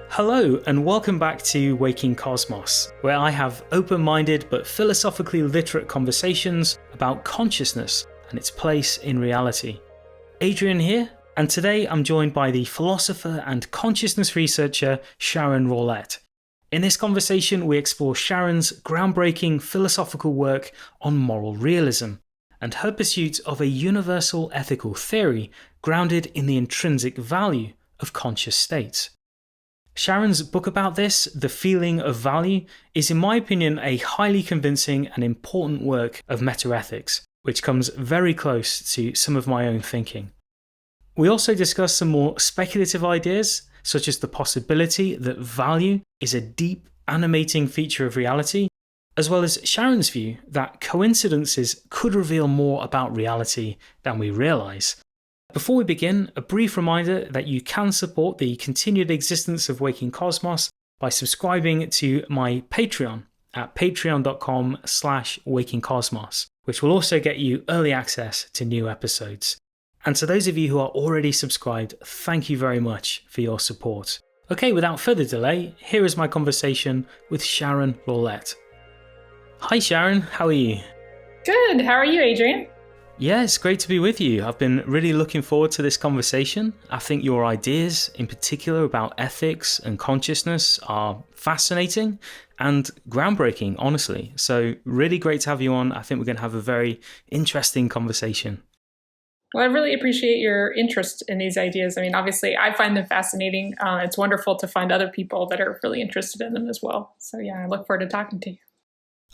Hello and welcome back to Waking Cosmos, where I have open-minded but philosophically literate conversations about consciousness and its place in reality. Adrian here, and today I'm joined by the philosopher and consciousness researcher Sharon Rawlette. In this conversation we explore Sharon's groundbreaking philosophical work on moral realism and her pursuit of a universal ethical theory grounded in the intrinsic value of conscious states. Sharon's book about this, The Feeling of Value, is in my opinion a highly convincing and important work of metaethics, which comes very close to some of my own thinking. We also discuss some more speculative ideas, such as the possibility that value is a deep, animating feature of reality, as well as Sharon's view that coincidences could reveal more about reality than we realise. Before we begin, a brief reminder that you can support the continued existence of Waking Cosmos by subscribing to my Patreon at patreon.com/wakingcosmos, which will also get you early access to new episodes. And to those of you who are already subscribed, thank you very much for your support. Okay, without further delay, here is my conversation with Sharon Rawlette. Hi Sharon, how are you? Good, how are you, Adrian? Yeah, it's great to be with you. I've been really looking forward to this conversation. I think your ideas, in particular about ethics and consciousness, are fascinating and groundbreaking, honestly. So really great to have you on. I think we're going to have a very interesting conversation. Well, I really appreciate your interest in these ideas. I mean, obviously, I find them fascinating. It's wonderful to find other people that are really interested in them as well. So yeah, I look forward to talking to you.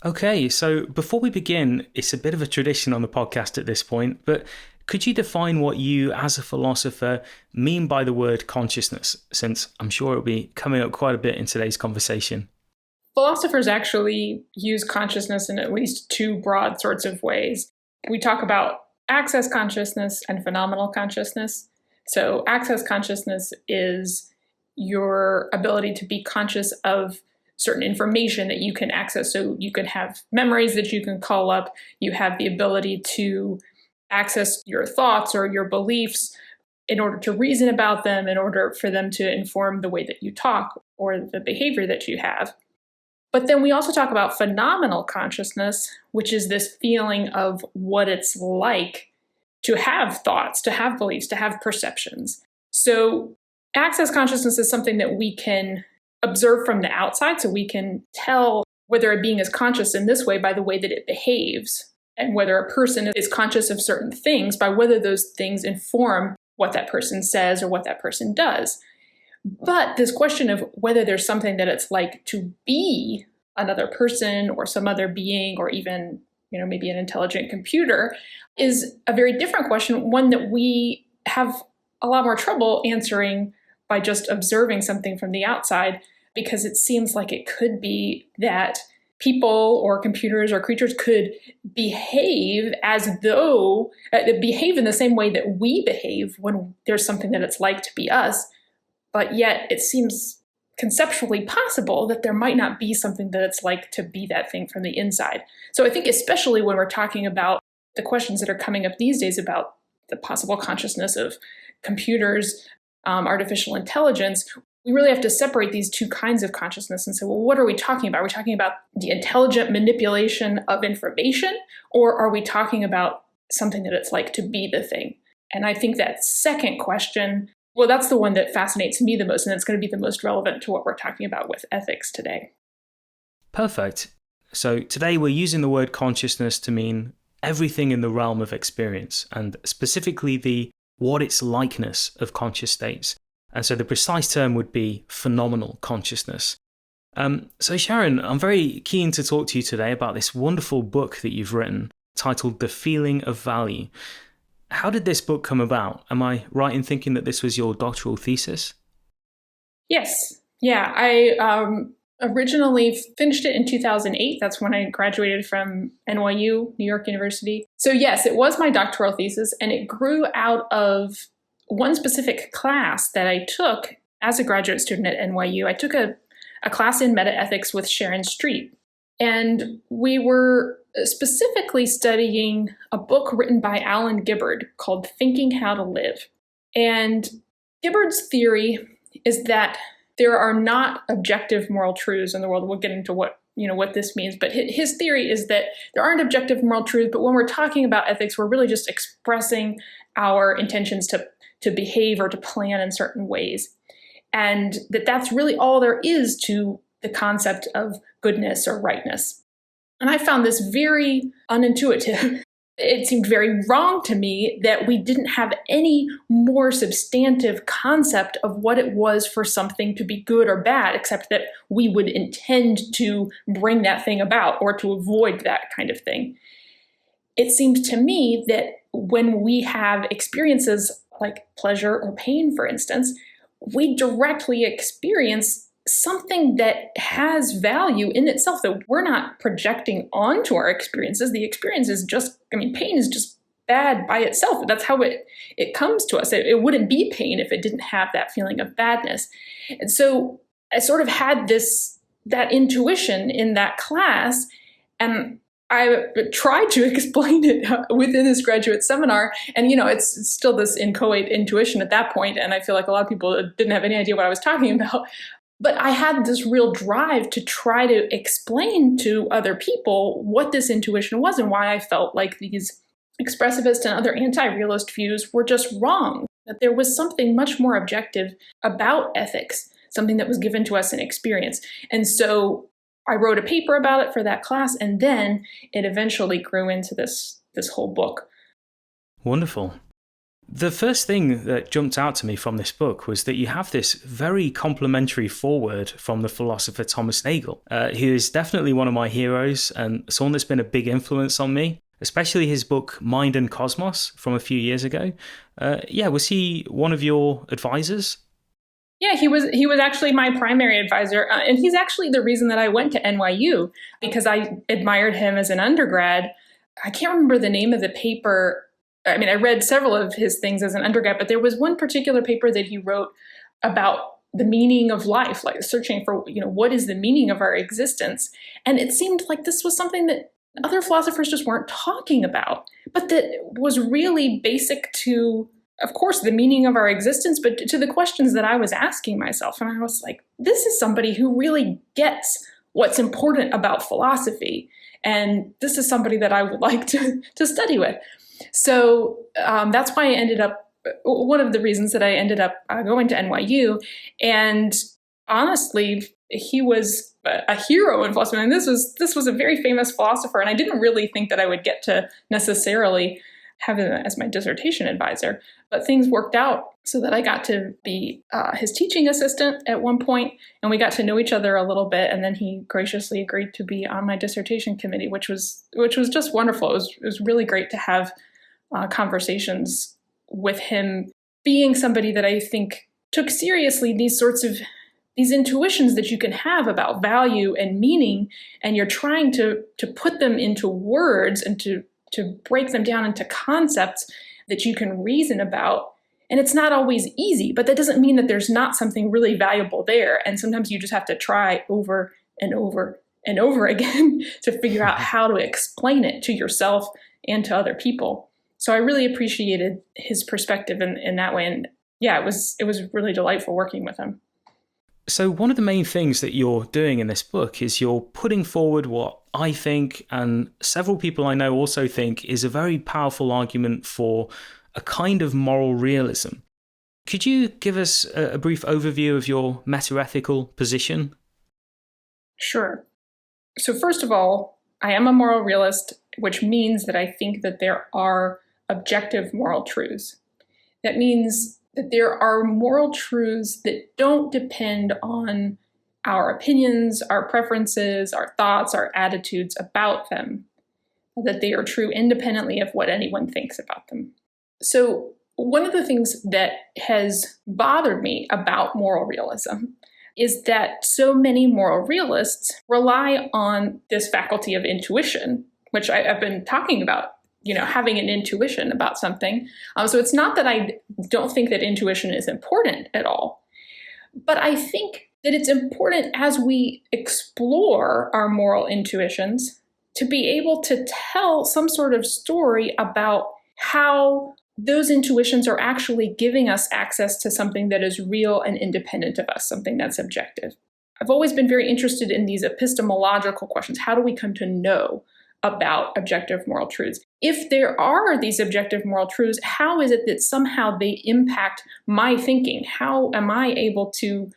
Okay, so before we begin, it's a bit of a tradition on the podcast at this point, but could you define what you, as a philosopher, mean by the word consciousness, since I'm sure it'll be coming up quite a bit in today's conversation? Philosophers actually use consciousness in at least two broad sorts of ways. We talk about access consciousness and phenomenal consciousness. So access consciousness is your ability to be conscious of certain information that you can access. So you can have memories that you can call up. You have the ability to access your thoughts or your beliefs in order to reason about them, in order for them to inform the way that you talk or the behavior that you have. But then we also talk about phenomenal consciousness, which is this feeling of what it's like to have thoughts, to have beliefs, to have perceptions. So access consciousness is something that we can observe from the outside, so we can tell whether a being is conscious in this way by the way that it behaves, and whether a person is conscious of certain things by whether those things inform what that person says or what that person does. But this question of whether there's something that it's like to be another person or some other being or even, maybe an intelligent computer is a very different question, one that we have a lot more trouble answering by just observing something from the outside, because it seems like it could be that people or computers or creatures could behave as though, behave in the same way that we behave when there's something that it's like to be us. But yet it seems conceptually possible that there might not be something that it's like to be that thing from the inside. So I think especially when we're talking about the questions that are coming up these days about the possible consciousness of computers, artificial intelligence, we really have to separate these two kinds of consciousness and say, well, what are we talking about? Are we talking about the intelligent manipulation of information, or are we talking about something that it's like to be the thing? And I think that second question, well, that's the one that fascinates me the most, and it's going to be the most relevant to what we're talking about with ethics today. Perfect. So today we're using the word consciousness to mean everything in the realm of experience, and specifically the what its likeness of conscious states. And so the precise term would be phenomenal consciousness. So Sharon, I'm very keen to talk to you today about this wonderful book that you've written titled The Feeling of Value. How did this book come about? Am I right in thinking that this was your doctoral thesis? Yes. Yeah, I originally finished it in 2008. That's when I graduated from NYU, New York University. So yes, it was my doctoral thesis, and it grew out of one specific class that I took as a graduate student at NYU. I took a class in metaethics with Sharon Rawlette, and we were specifically studying a book written by Alan Gibbard called Thinking How to Live. And Gibbard's theory is that there are not objective moral truths in the world. We'll get into what this means, but his theory is that there aren't objective moral truths, but when we're talking about ethics, we're really just expressing our intentions to behave or to plan in certain ways. And that's really all there is to the concept of goodness or rightness. And I found this very unintuitive. It seemed very wrong to me that we didn't have any more substantive concept of what it was for something to be good or bad, except that we would intend to bring that thing about or to avoid that kind of thing. It seemed to me that when we have experiences like pleasure or pain, for instance, we directly experience something that has value in itself, that we're not projecting onto our experiences. The experience is just, pain is just bad by itself. That's how it comes to us. It wouldn't be pain if it didn't have that feeling of badness. And so I sort of had that intuition in that class, and I tried to explain it within this graduate seminar. And, it's still this inchoate intuition at that point. And I feel like a lot of people didn't have any idea what I was talking about. But I had this real drive to try to explain to other people what this intuition was and why I felt like these expressivist and other anti-realist views were just wrong, that there was something much more objective about ethics, something that was given to us in experience. And so I wrote a paper about it for that class, and then it eventually grew into this whole book. Wonderful. The first thing that jumped out to me from this book was that you have this very complimentary foreword from the philosopher Thomas Nagel, who is definitely one of my heroes and someone that's been a big influence on me, especially his book Mind and Cosmos from a few years ago. Was he one of your advisors? Yeah, he was actually my primary advisor, and he's actually the reason that I went to NYU, because I admired him as an undergrad. I can't remember the name of the paper. I read several of his things as an undergrad, but there was one particular paper that he wrote about the meaning of life, like searching for, what is the meaning of our existence? And it seemed like this was something that other philosophers just weren't talking about, but that was really basic to, of course, the meaning of our existence, but to the questions that I was asking myself. And I was like, this is somebody who really gets what's important about philosophy. And this is somebody that I would like to study with. So that's why one of the reasons that I ended up going to NYU. And honestly, he was a hero in philosophy. And this was a very famous philosopher. And I didn't really think that I would get to necessarily have him as my dissertation advisor. But things worked out so that I got to be his teaching assistant at one point, and we got to know each other a little bit. And then he graciously agreed to be on my dissertation committee, which was just wonderful. It was really great to have conversations with him, being somebody that I think took seriously these intuitions that you can have about value and meaning, and you're trying to put them into words and to break them down into concepts that you can reason about. And it's not always easy, but that doesn't mean that there's not something really valuable there. And sometimes you just have to try over and over and over again to figure out how to explain it to yourself and to other people. So I really appreciated his perspective in that way. And yeah, it was really delightful working with him. So one of the main things that you're doing in this book is you're putting forward what I think, and several people I know also think, is a very powerful argument for a kind of moral realism. Could you give us a brief overview of your meta-ethical position? Sure. So first of all, I am a moral realist, which means that I think that there are objective moral truths. That means that there are moral truths that don't depend on our opinions, our preferences, our thoughts, our attitudes about them, that they are true independently of what anyone thinks about them. So one of the things that has bothered me about moral realism is that so many moral realists rely on this faculty of intuition, which I've been talking about, having an intuition about something. So it's not that I don't think that intuition is important at all, but I think that it's important as we explore our moral intuitions to be able to tell some sort of story about how those intuitions are actually giving us access to something that is real and independent of us, something that's objective. I've always been very interested in these epistemological questions. How do we come to know about objective moral truths? If there are these objective moral truths, how is it that somehow they impact my thinking? How am I able to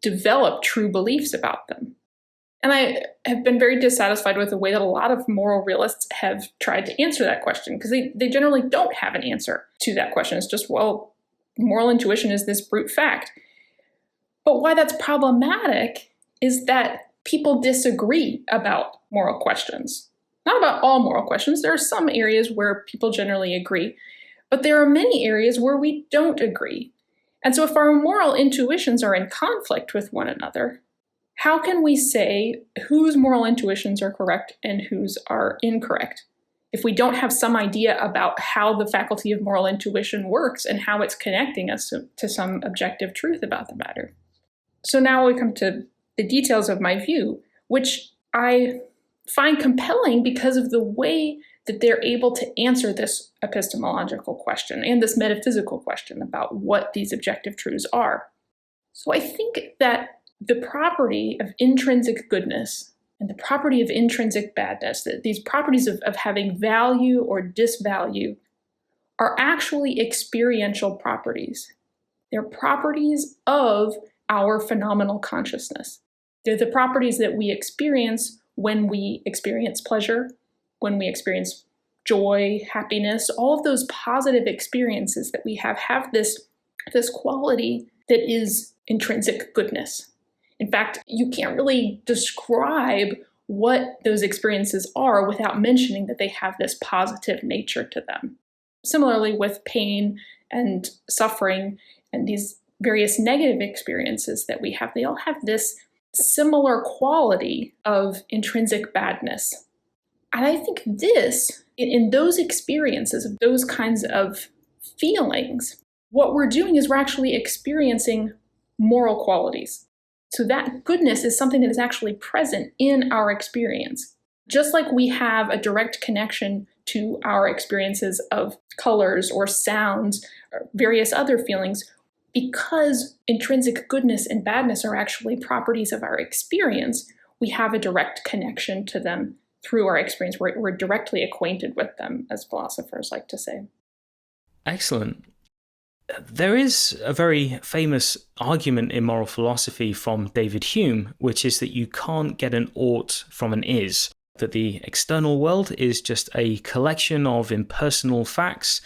develop true beliefs about them? And I have been very dissatisfied with the way that a lot of moral realists have tried to answer that question, because they generally don't have an answer to that question. It's just, well, moral intuition is this brute fact. But why that's problematic is that people disagree about moral questions. Not about all moral questions. There are some areas where people generally agree, but there are many areas where we don't agree. And so if our moral intuitions are in conflict with one another, how can we say whose moral intuitions are correct and whose are incorrect if we don't have some idea about how the faculty of moral intuition works and how it's connecting us to some objective truth about the matter? So now we come to the details of my view, which I find compelling because of the way that they're able to answer this epistemological question and this metaphysical question about what these objective truths are. So I think that the property of intrinsic goodness and the property of intrinsic badness, that these properties of having value or disvalue, are actually experiential properties. They're properties of our phenomenal consciousness. They're the properties that we experience when we experience pleasure, when we experience joy, happiness. All of those positive experiences that we have this quality that is intrinsic goodness. In fact, you can't really describe what those experiences are without mentioning that they have this positive nature to them. Similarly, with pain and suffering and these various negative experiences that we have, they all have this similar quality of intrinsic badness. And I think this, in those experiences, of those kinds of feelings, what we're doing is we're actually experiencing moral qualities. So that goodness is something that is actually present in our experience. Just like we have a direct connection to our experiences of colors or sounds or various other feelings, because intrinsic goodness and badness are actually properties of our experience, we have a direct connection to them through our experience. We're directly acquainted with them, as philosophers like to say. Excellent. There is a very famous argument in moral philosophy from David Hume, which is that you can't get an ought from an is, that the external world is just a collection of impersonal facts,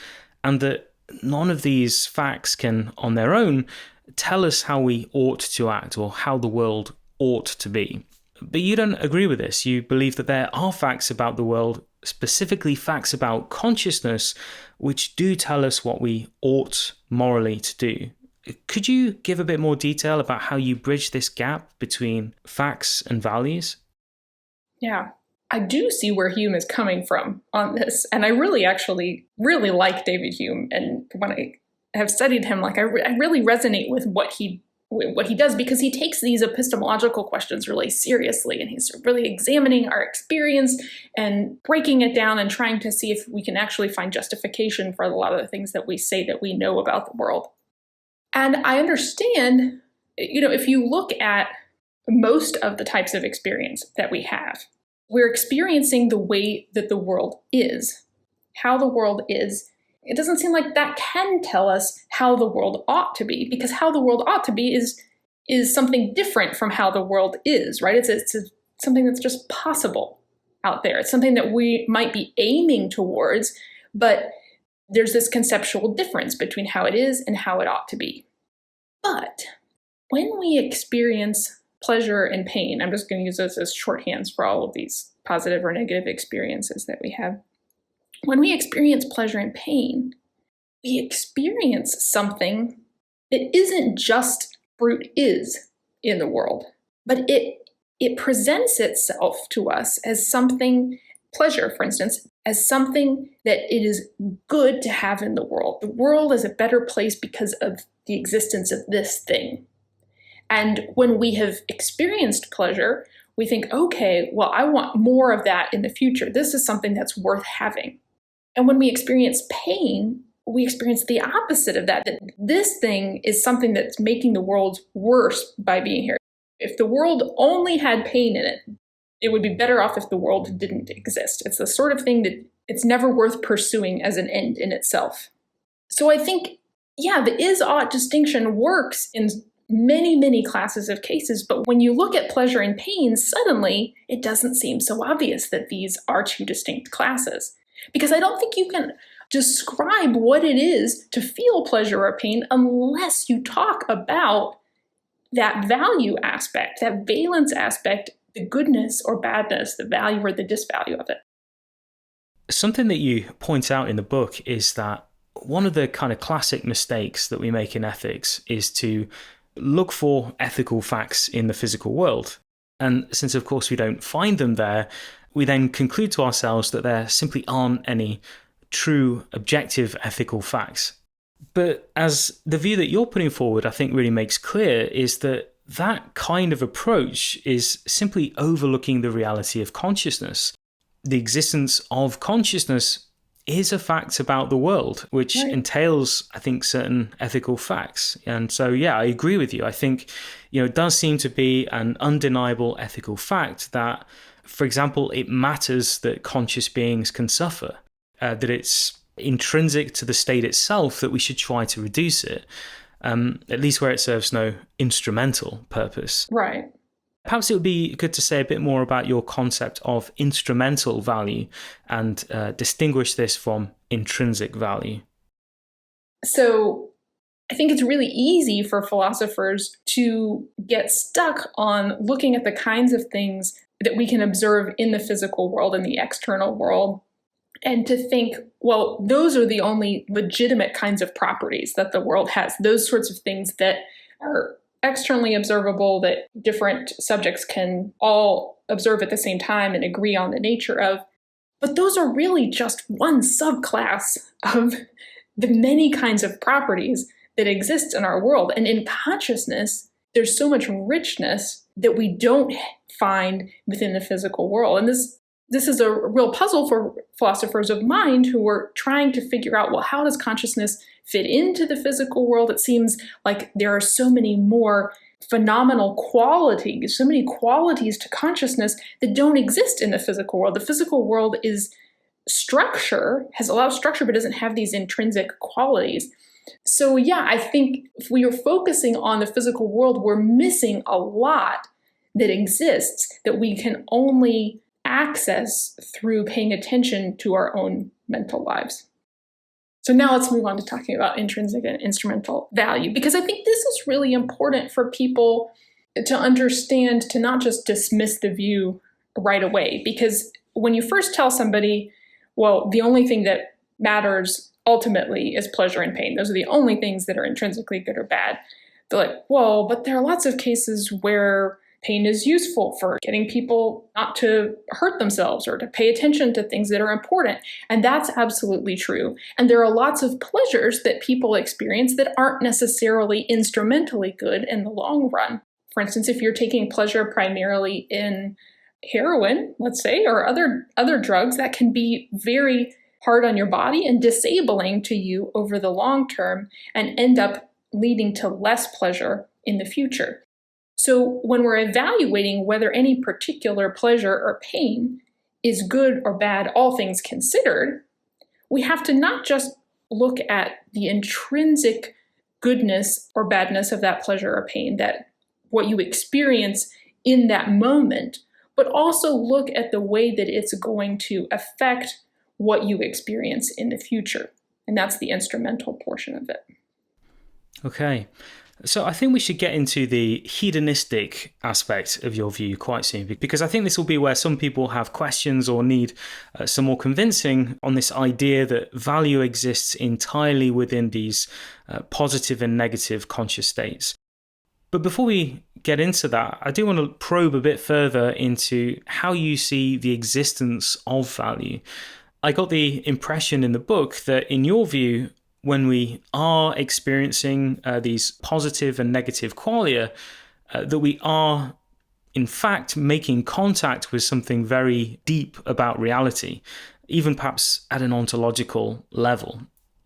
and that none of these facts can, on their own, tell us how we ought to act or how the world ought to be. But you don't agree with this. You believe that there are facts about the world, specifically facts about consciousness, which do tell us what we ought morally to do. Could you give a bit more detail about how you bridge this gap between facts and values? Yeah, I do see where Hume is coming from on this. And I really like David Hume. And when I have studied him, I really resonate with what he does, because he takes these epistemological questions really seriously, and he's really examining our experience and breaking it down and trying to see if we can actually find justification for a lot of the things that we say that we know about the world. And I understand, if you look at most of the types of experience that we have, we're experiencing the way that the world is, how the world is. It doesn't seem like that can tell us how the world ought to be, because how the world ought to be is something different from how the world is, right? It's something that's just possible out there. It's something that we might be aiming towards, but there's this conceptual difference between how it is and how it ought to be. But when we experience pleasure and pain, I'm just going to use those as shorthands for all of these positive or negative experiences that we have. When we experience pleasure and pain, we experience something that isn't just brute is in the world, but it presents itself to us as something, pleasure, for instance, as something that it is good to have in the world. The world is a better place because of the existence of this thing. And when we have experienced pleasure, we think, okay, well, I want more of that in the future. This is something that's worth having. And when we experience pain, we experience the opposite of that, that this thing is something that's making the world worse by being here. If the world only had pain in it, it would be better off if the world didn't exist. It's the sort of thing that it's never worth pursuing as an end in itself. So I think, yeah, the is-ought distinction works in many, many classes of cases, but when you look at pleasure and pain, suddenly it doesn't seem so obvious that these are two distinct classes. Because I don't think you can describe what it is to feel pleasure or pain unless you talk about that value aspect, that valence aspect, the goodness or badness, the value or the disvalue of it. Something that you point out in the book is that one of the kind of classic mistakes that we make in ethics is to look for ethical facts in the physical world. And since, of course, we don't find them there, we then conclude to ourselves that there simply aren't any true, objective ethical facts. But as the view that you're putting forward, I think really makes clear, is that that kind of approach is simply overlooking the reality of consciousness. The existence of consciousness is a fact about the world, which entails, I think, certain ethical facts. And so, yeah, I agree with you. I think, it does seem to be an undeniable ethical fact that, for example, it matters that conscious beings can suffer, that it's intrinsic to the state itself that we should try to reduce it, at least where it serves no instrumental purpose. Right. Perhaps it would be good to say a bit more about your concept of instrumental value and distinguish this from intrinsic value. So I think it's really easy for philosophers to get stuck on looking at the kinds of things that we can observe in the physical world, in the external world, and to think, well, those are the only legitimate kinds of properties that the world has, those sorts of things that are externally observable, that different subjects can all observe at the same time and agree on the nature of. But those are really just one subclass of the many kinds of properties that exist in our world. And in consciousness, there's so much richness that we don't find within the physical world. And this is a real puzzle for philosophers of mind who are trying to figure out, well, how does consciousness fit into the physical world? It seems like there are so many more phenomenal qualities, so many qualities to consciousness that don't exist in the physical world. The physical world is structure, has a lot of structure, but doesn't have these intrinsic qualities. So yeah, I think if we are focusing on the physical world, we're missing a lot that exists that we can only access through paying attention to our own mental lives. So now let's move on to talking about intrinsic and instrumental value, because I think this is really important for people to understand, to not just dismiss the view right away. Because when you first tell somebody, well, the only thing that matters ultimately is pleasure and pain, those are the only things that are intrinsically good or bad, they're like, well, but there are lots of cases where pain is useful for getting people not to hurt themselves or to pay attention to things that are important. And that's absolutely true. And there are lots of pleasures that people experience that aren't necessarily instrumentally good in the long run. For instance, if you're taking pleasure primarily in heroin, let's say, or other drugs, that can be very hard on your body and disabling to you over the long term and end up leading to less pleasure in the future. So when we're evaluating whether any particular pleasure or pain is good or bad, all things considered, we have to not just look at the intrinsic goodness or badness of that pleasure or pain, that what you experience in that moment, but also look at the way that it's going to affect what you experience in the future. And that's the instrumental portion of it. Okay. So I think we should get into the hedonistic aspect of your view quite soon, because I think this will be where some people have questions or need some more convincing on this idea that value exists entirely within these positive and negative conscious states. But before we get into that, I do want to probe a bit further into how you see the existence of value. I got the impression in the book that in your view, when we are experiencing these positive and negative qualia, that we are in fact making contact with something very deep about reality, even perhaps at an ontological level.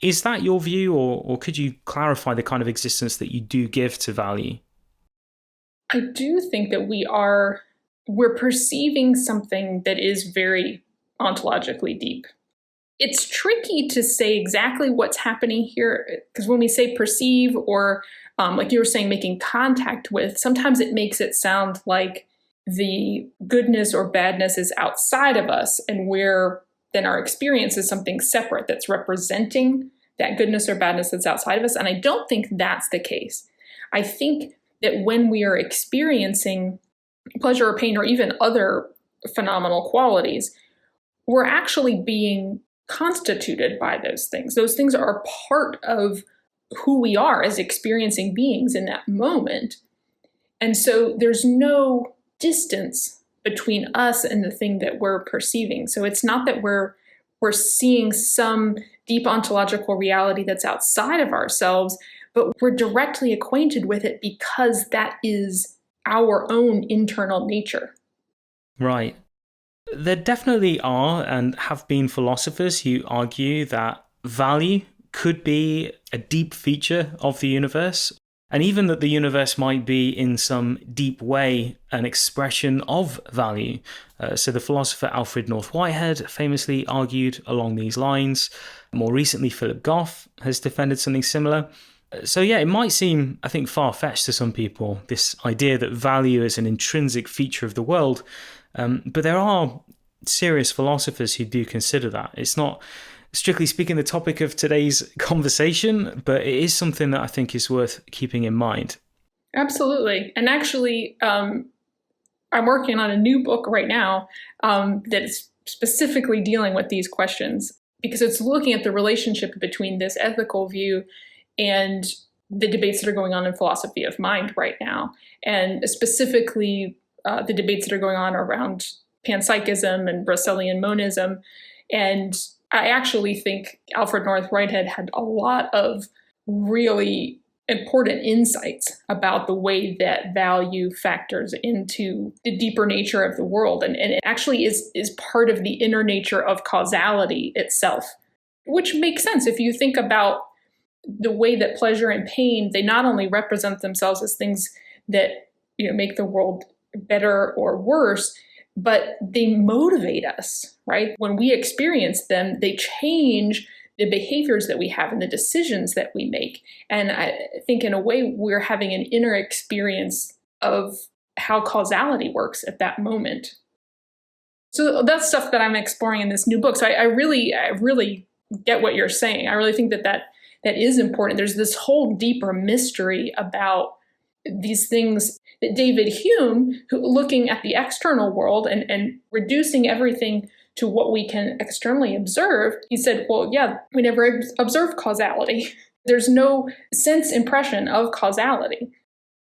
Is that your view, or could you clarify the kind of existence that you do give to value? I do think that we're perceiving something that is very ontologically deep. It's tricky to say exactly what's happening here, because when we say perceive or, like you were saying, making contact with, sometimes it makes it sound like the goodness or badness is outside of us, and then our experience is something separate that's representing that goodness or badness that's outside of us. And I don't think that's the case. I think that when we are experiencing pleasure or pain or even other phenomenal qualities, we're actually being constituted by those things. Those things are part of who we are as experiencing beings in that moment. And so there's no distance between us and the thing that we're perceiving. So it's not that we're seeing some deep ontological reality that's outside of ourselves, but we're directly acquainted with it because that is our own internal nature. Right. There definitely are and have been philosophers who argue that value could be a deep feature of the universe, and even that the universe might be in some deep way an expression of value. So the philosopher Alfred North Whitehead famously argued along these lines. More recently, Philip Goff has defended something similar. So yeah, it might seem, I think, far-fetched to some people, this idea that value is an intrinsic feature of the world. But there are serious philosophers who do consider that. It's not, strictly speaking, the topic of today's conversation, but it is something that I think is worth keeping in mind. Absolutely. And actually, I'm working on a new book right now that is specifically dealing with these questions, because it's looking at the relationship between this ethical view and the debates that are going on in philosophy of mind right now, and specifically the debates that are going on around panpsychism and Russellian monism. And I actually think Alfred North Whitehead had a lot of really important insights about the way that value factors into the deeper nature of the world. And it actually is part of the inner nature of causality itself, which makes sense if you think about the way that pleasure and pain, they not only represent themselves as things that make the world better or worse, but they motivate us, right? When we experience them, they change the behaviors that we have and the decisions that we make. And I think in a way, we're having an inner experience of how causality works at that moment. So that's stuff that I'm exploring in this new book. So I really get what you're saying. I really think that is important. There's this whole deeper mystery about these things that David Hume, who looking at the external world and reducing everything to what we can externally observe, he said, well, yeah, we never observe causality. There's no sense impression of causality.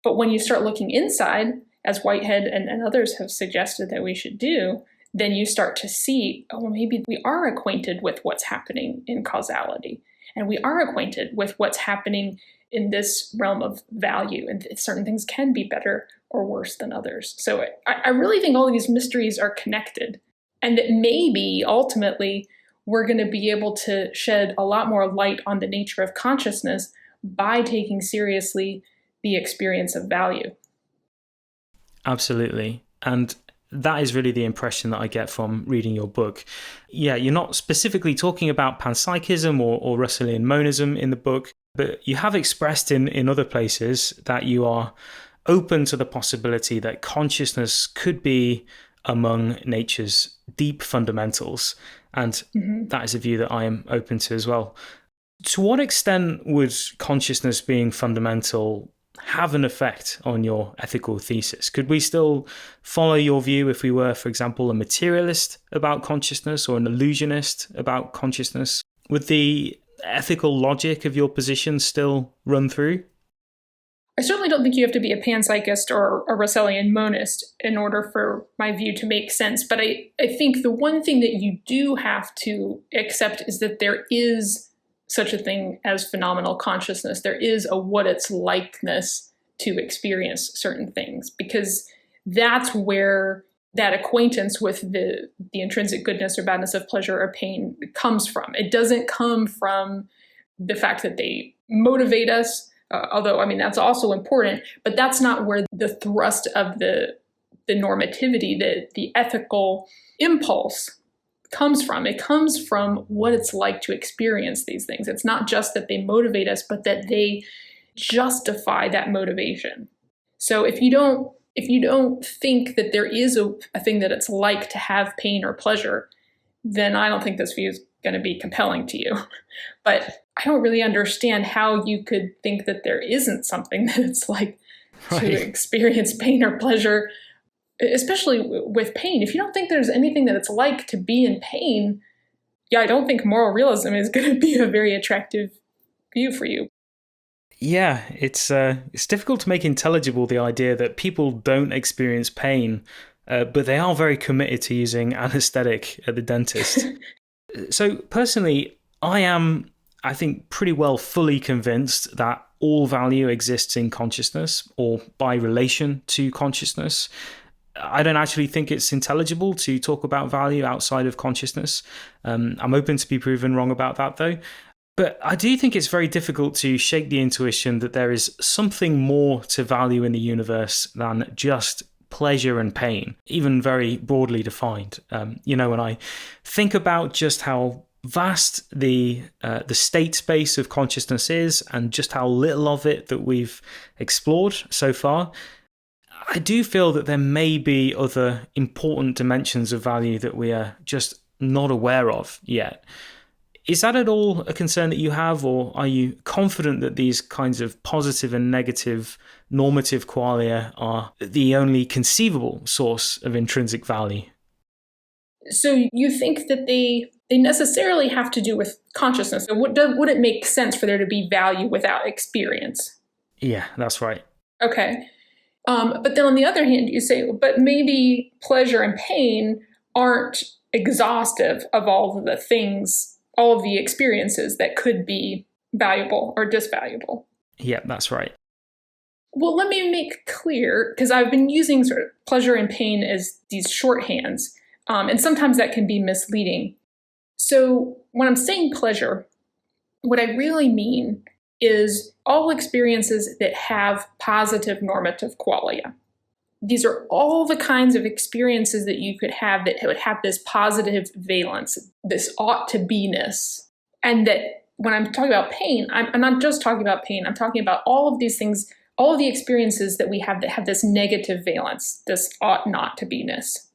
But when you start looking inside, as Whitehead and others have suggested that we should do, then you start to see, oh, maybe we are acquainted with what's happening in causality. And we are acquainted with what's happening in this realm of value, and certain things can be better or worse than others. So I really think all of these mysteries are connected, and that maybe ultimately we're going to be able to shed a lot more light on the nature of consciousness by taking seriously the experience of value. Absolutely. And that is really the impression that I get from reading your book. Yeah, you're not specifically talking about panpsychism or Russellian monism in the book, but you have expressed in other places that you are open to the possibility that consciousness could be among nature's deep fundamentals. And that is a view that I am open to as well. To what extent would consciousness being fundamental have an effect on your ethical thesis? Could we still follow your view if we were, for example, a materialist about consciousness or an illusionist about consciousness? Would the ethical logic of your position still run through? I certainly don't think you have to be a panpsychist or a Russellian monist in order for my view to make sense. But I think the one thing that you do have to accept is that there is such a thing as phenomenal consciousness. There is a what it's likeness to experience certain things, because that's where that acquaintance with the intrinsic goodness or badness of pleasure or pain comes from. It doesn't come from the fact that they motivate us, although, I mean, that's also important, but that's not where the thrust of the normativity, the ethical impulse comes from. It comes from what it's like to experience these things. It's not just that they motivate us, but that they justify that motivation. So if you don't think that there is a thing that it's like to have pain or pleasure, then I don't think this view is going to be compelling to you. But I don't really understand how you could think that there isn't something that it's like to experience pain or pleasure, especially with pain. If you don't think there's anything that it's like to be in pain, yeah, I don't think moral realism is going to be a very attractive view for you. Yeah, it's difficult to make intelligible the idea that people don't experience pain, but they are very committed to using anesthetic at the dentist. So personally, I think, pretty well fully convinced that all value exists in consciousness or by relation to consciousness. I don't actually think it's intelligible to talk about value outside of consciousness. I'm open to be proven wrong about that, though. But I do think it's very difficult to shake the intuition that there is something more to value in the universe than just pleasure and pain, even very broadly defined. When I think about just how vast the state space of consciousness is and just how little of it that we've explored so far, I do feel that there may be other important dimensions of value that we are just not aware of yet. Is that at all a concern that you have, or are you confident that these kinds of positive and negative normative qualia are the only conceivable source of intrinsic value? So you think that they necessarily have to do with consciousness? So would it make sense for there to be value without experience? Yeah, that's right. Okay. But then on the other hand, you say, but maybe pleasure and pain aren't exhaustive of all of the things, all of the experiences that could be valuable or disvaluable. Yeah, that's right. Well, let me make clear, because I've been using sort of pleasure and pain as these shorthands, and sometimes that can be misleading. So when I'm saying pleasure, what I really mean is all experiences that have positive normative qualia. These are all the kinds of experiences that you could have that would have this positive valence, this ought-to-be-ness. And that when I'm talking about pain, I'm not just talking about pain, I'm talking about all of these things, all of the experiences that we have that have this negative valence, this ought-not-to-be-ness.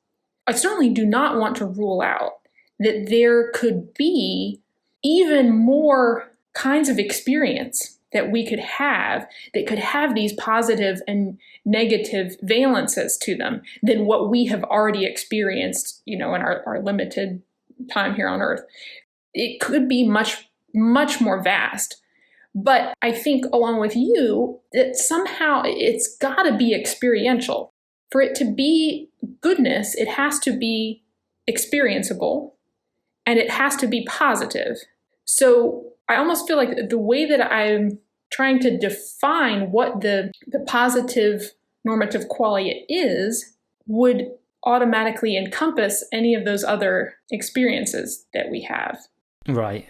I certainly do not want to rule out that there could be even more kinds of experience that we could have that could have these positive and negative valences to them than what we have already experienced, in our limited time here on Earth. It could be much, much more vast. But I think, along with you, that somehow it's got to be experiential. For it to be goodness, it has to be experienceable, and it has to be positive. So I almost feel like the way that I'm trying to define what the positive normative qualia is would automatically encompass any of those other experiences that we have. Right.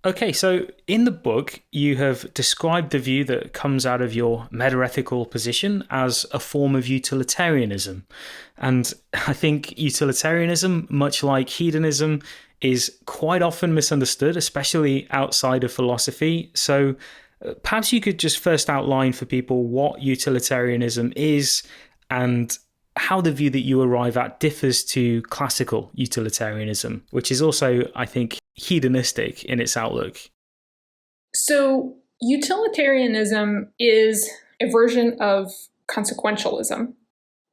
Okay, so in the book, you have described the view that comes out of your metaethical position as a form of utilitarianism. And I think utilitarianism, much like hedonism, is quite often misunderstood, especially outside of philosophy. So perhaps you could just first outline for people what utilitarianism is and how the view that you arrive at differs to classical utilitarianism, which is also, I think, hedonistic in its outlook. So utilitarianism is a version of consequentialism,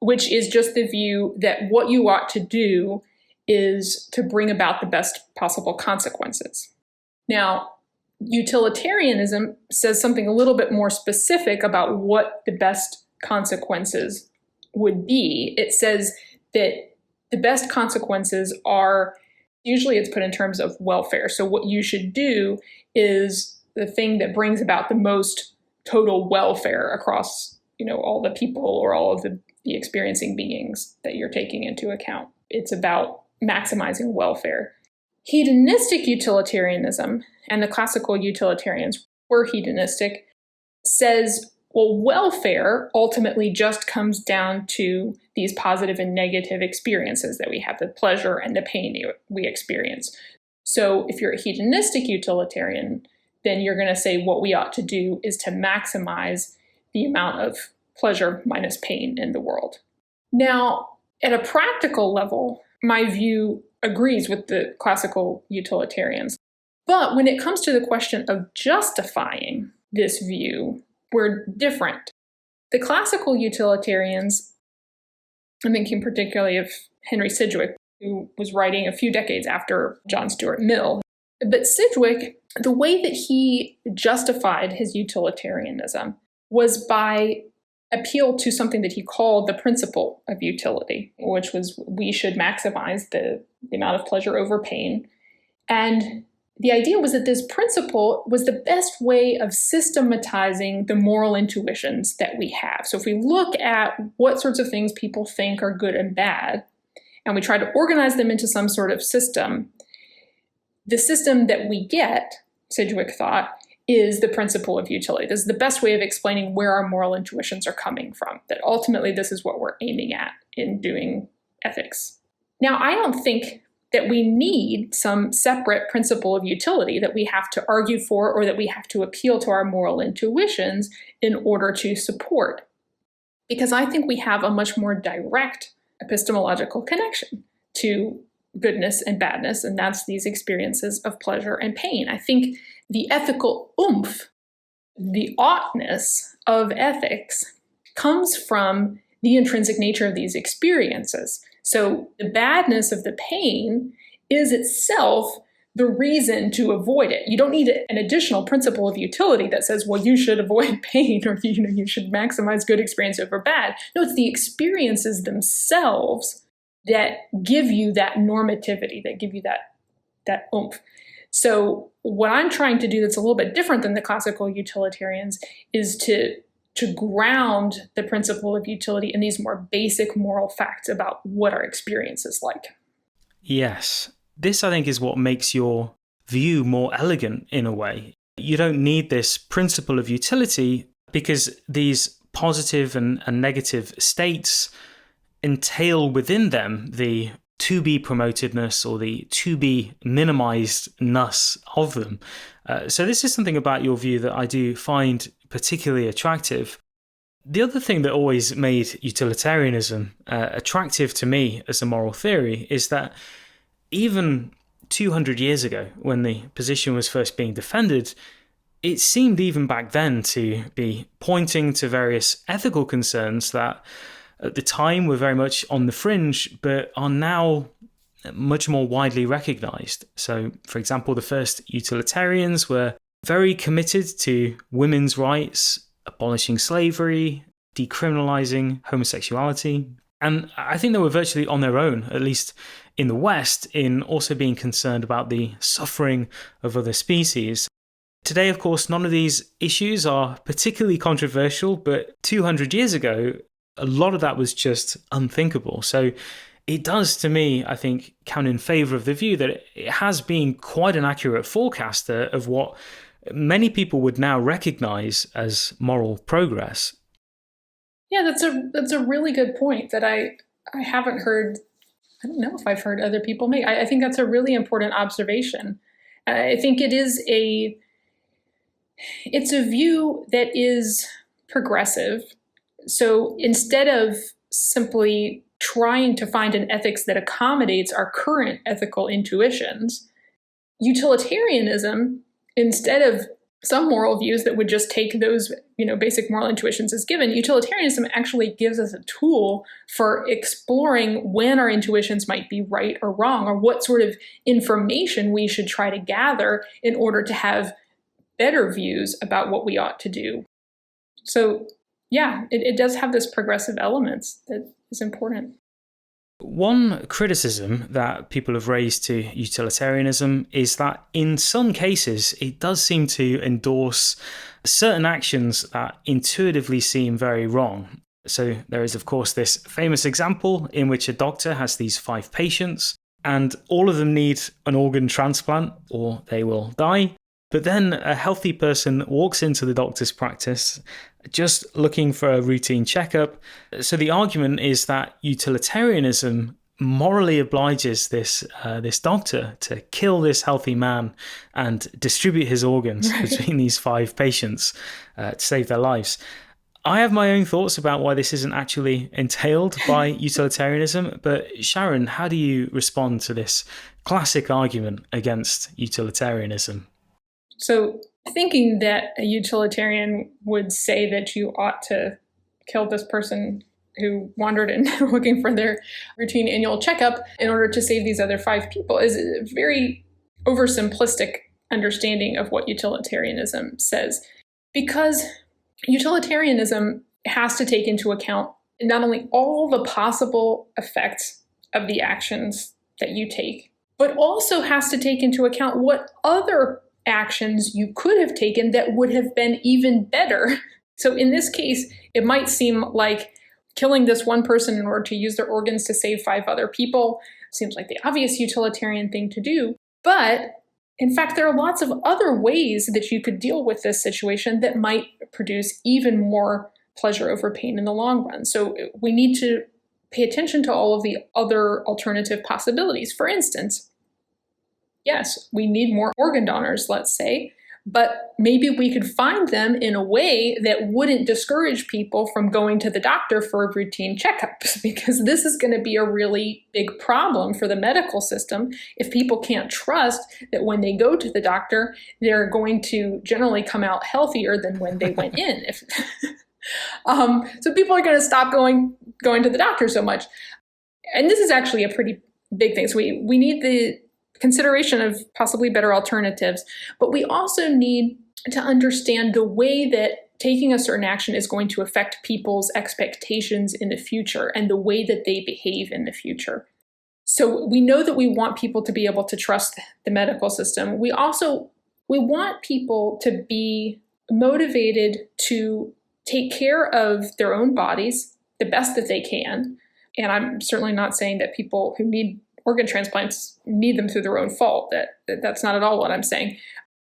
which is just the view that what you ought to do is to bring about the best possible consequences. Now, utilitarianism says something a little bit more specific about what the best consequences would be. It says that the best consequences are, usually it's put in terms of welfare. So what you should do is the thing that brings about the most total welfare across, all the people or all of the experiencing beings that you're taking into account. It's about maximizing welfare. Hedonistic utilitarianism, and the classical utilitarians were hedonistic, says, well, welfare ultimately just comes down to these positive and negative experiences that we have, the pleasure and the pain we experience. So if you're a hedonistic utilitarian, then you're going to say what we ought to do is to maximize the amount of pleasure minus pain in the world. Now, at a practical level, my view agrees with the classical utilitarians. But when it comes to the question of justifying this view, we're different. The classical utilitarians, I'm thinking particularly of Henry Sidgwick, who was writing a few decades after John Stuart Mill. But Sidgwick, the way that he justified his utilitarianism was by appeal to something that he called the principle of utility, which was we should maximize the amount of pleasure over pain. And the idea was that this principle was the best way of systematizing the moral intuitions that we have. So if we look at what sorts of things people think are good and bad, and we try to organize them into some sort of system, the system that we get, Sidgwick thought, is the principle of utility. This is the best way of explaining where our moral intuitions are coming from, that ultimately this is what we're aiming at in doing ethics. Now, I don't think that we need some separate principle of utility that we have to argue for or that we have to appeal to our moral intuitions in order to support. Because I think we have a much more direct epistemological connection to goodness and badness, and that's these experiences of pleasure and pain. I think the ethical oomph, the oughtness of ethics, comes from the intrinsic nature of these experiences. So the badness of the pain is itself the reason to avoid it. You don't need an additional principle of utility that says, well, you should avoid pain or you should maximize good experience over bad. No, it's the experiences themselves that give you that normativity, that give you that oomph. So what I'm trying to do that's a little bit different than the classical utilitarians is to ground the principle of utility in these more basic moral facts about what our experience is like. Yes. This, I think, is what makes your view more elegant in a way. You don't need this principle of utility because these positive and negative states entail within them the to be promotedness or the to be minimizedness of them. So this is something about your view that I do find particularly attractive. The other thing that always made utilitarianism attractive to me as a moral theory is that even 200 years ago, when the position was first being defended, it seemed even back then to be pointing to various ethical concerns that at the time were very much on the fringe, but are now much more widely recognized. So, for example, the first utilitarians were very committed to women's rights, abolishing slavery, decriminalizing homosexuality. And I think they were virtually on their own, at least in the West, in also being concerned about the suffering of other species. Today, of course, none of these issues are particularly controversial, but 200 years ago, a lot of that was just unthinkable. So it does, to me, I think, count in favor of the view that it has been quite an accurate forecaster of what many people would now recognize as moral progress. Yeah, that's a really good point that I haven't heard. I don't know if I've heard other people make. I think that's a really important observation. I think it's a view that is progressive. So instead of simply trying to find an ethics that accommodates our current ethical intuitions, utilitarianism, instead of some moral views that would just take those, basic moral intuitions as given, utilitarianism actually gives us a tool for exploring when our intuitions might be right or wrong, or what sort of information we should try to gather in order to have better views about what we ought to do. So, yeah, it does have this progressive elements that is important. One criticism that people have raised to utilitarianism is that in some cases it does seem to endorse certain actions that intuitively seem very wrong. So there is, of course, this famous example in which a doctor has these 5 patients. and all of them need an organ transplant or they will die. But then a healthy person walks into the doctor's practice just looking for a routine checkup. So the argument is that utilitarianism morally obliges this doctor to kill this healthy man and distribute his organs between these 5 patients to save their lives. I have my own thoughts about why this isn't actually entailed by utilitarianism, but Sharon, how do you respond to this classic argument against utilitarianism? So thinking that a utilitarian would say that you ought to kill this person who wandered in looking for their routine annual checkup in order to save these other 5 people is a very oversimplistic understanding of what utilitarianism says. Because utilitarianism has to take into account not only all the possible effects of the actions that you take, but also has to take into account what other actions you could have taken that would have been even better. So in this case, it might seem like killing this one person in order to use their organs to save 5 other people seems like the obvious utilitarian thing to do. But in fact, there are lots of other ways that you could deal with this situation that might produce even more pleasure over pain in the long run. So we need to pay attention to all of the other alternative possibilities. For instance, yes, we need more organ donors, let's say, but maybe we could find them in a way that wouldn't discourage people from going to the doctor for routine checkups, because this is going to be a really big problem for the medical system if people can't trust that when they go to the doctor, they're going to generally come out healthier than when they went in. So people are going to stop going to the doctor so much. And this is actually a pretty big thing. So we need the consideration of possibly better alternatives, but we also need to understand the way that taking a certain action is going to affect people's expectations in the future and the way that they behave in the future. So we know that we want people to be able to trust the medical system. We want people to be motivated to take care of their own bodies the best that they can. And I'm certainly not saying that people who need organ transplants need them through their own fault. That's not at all what I'm saying.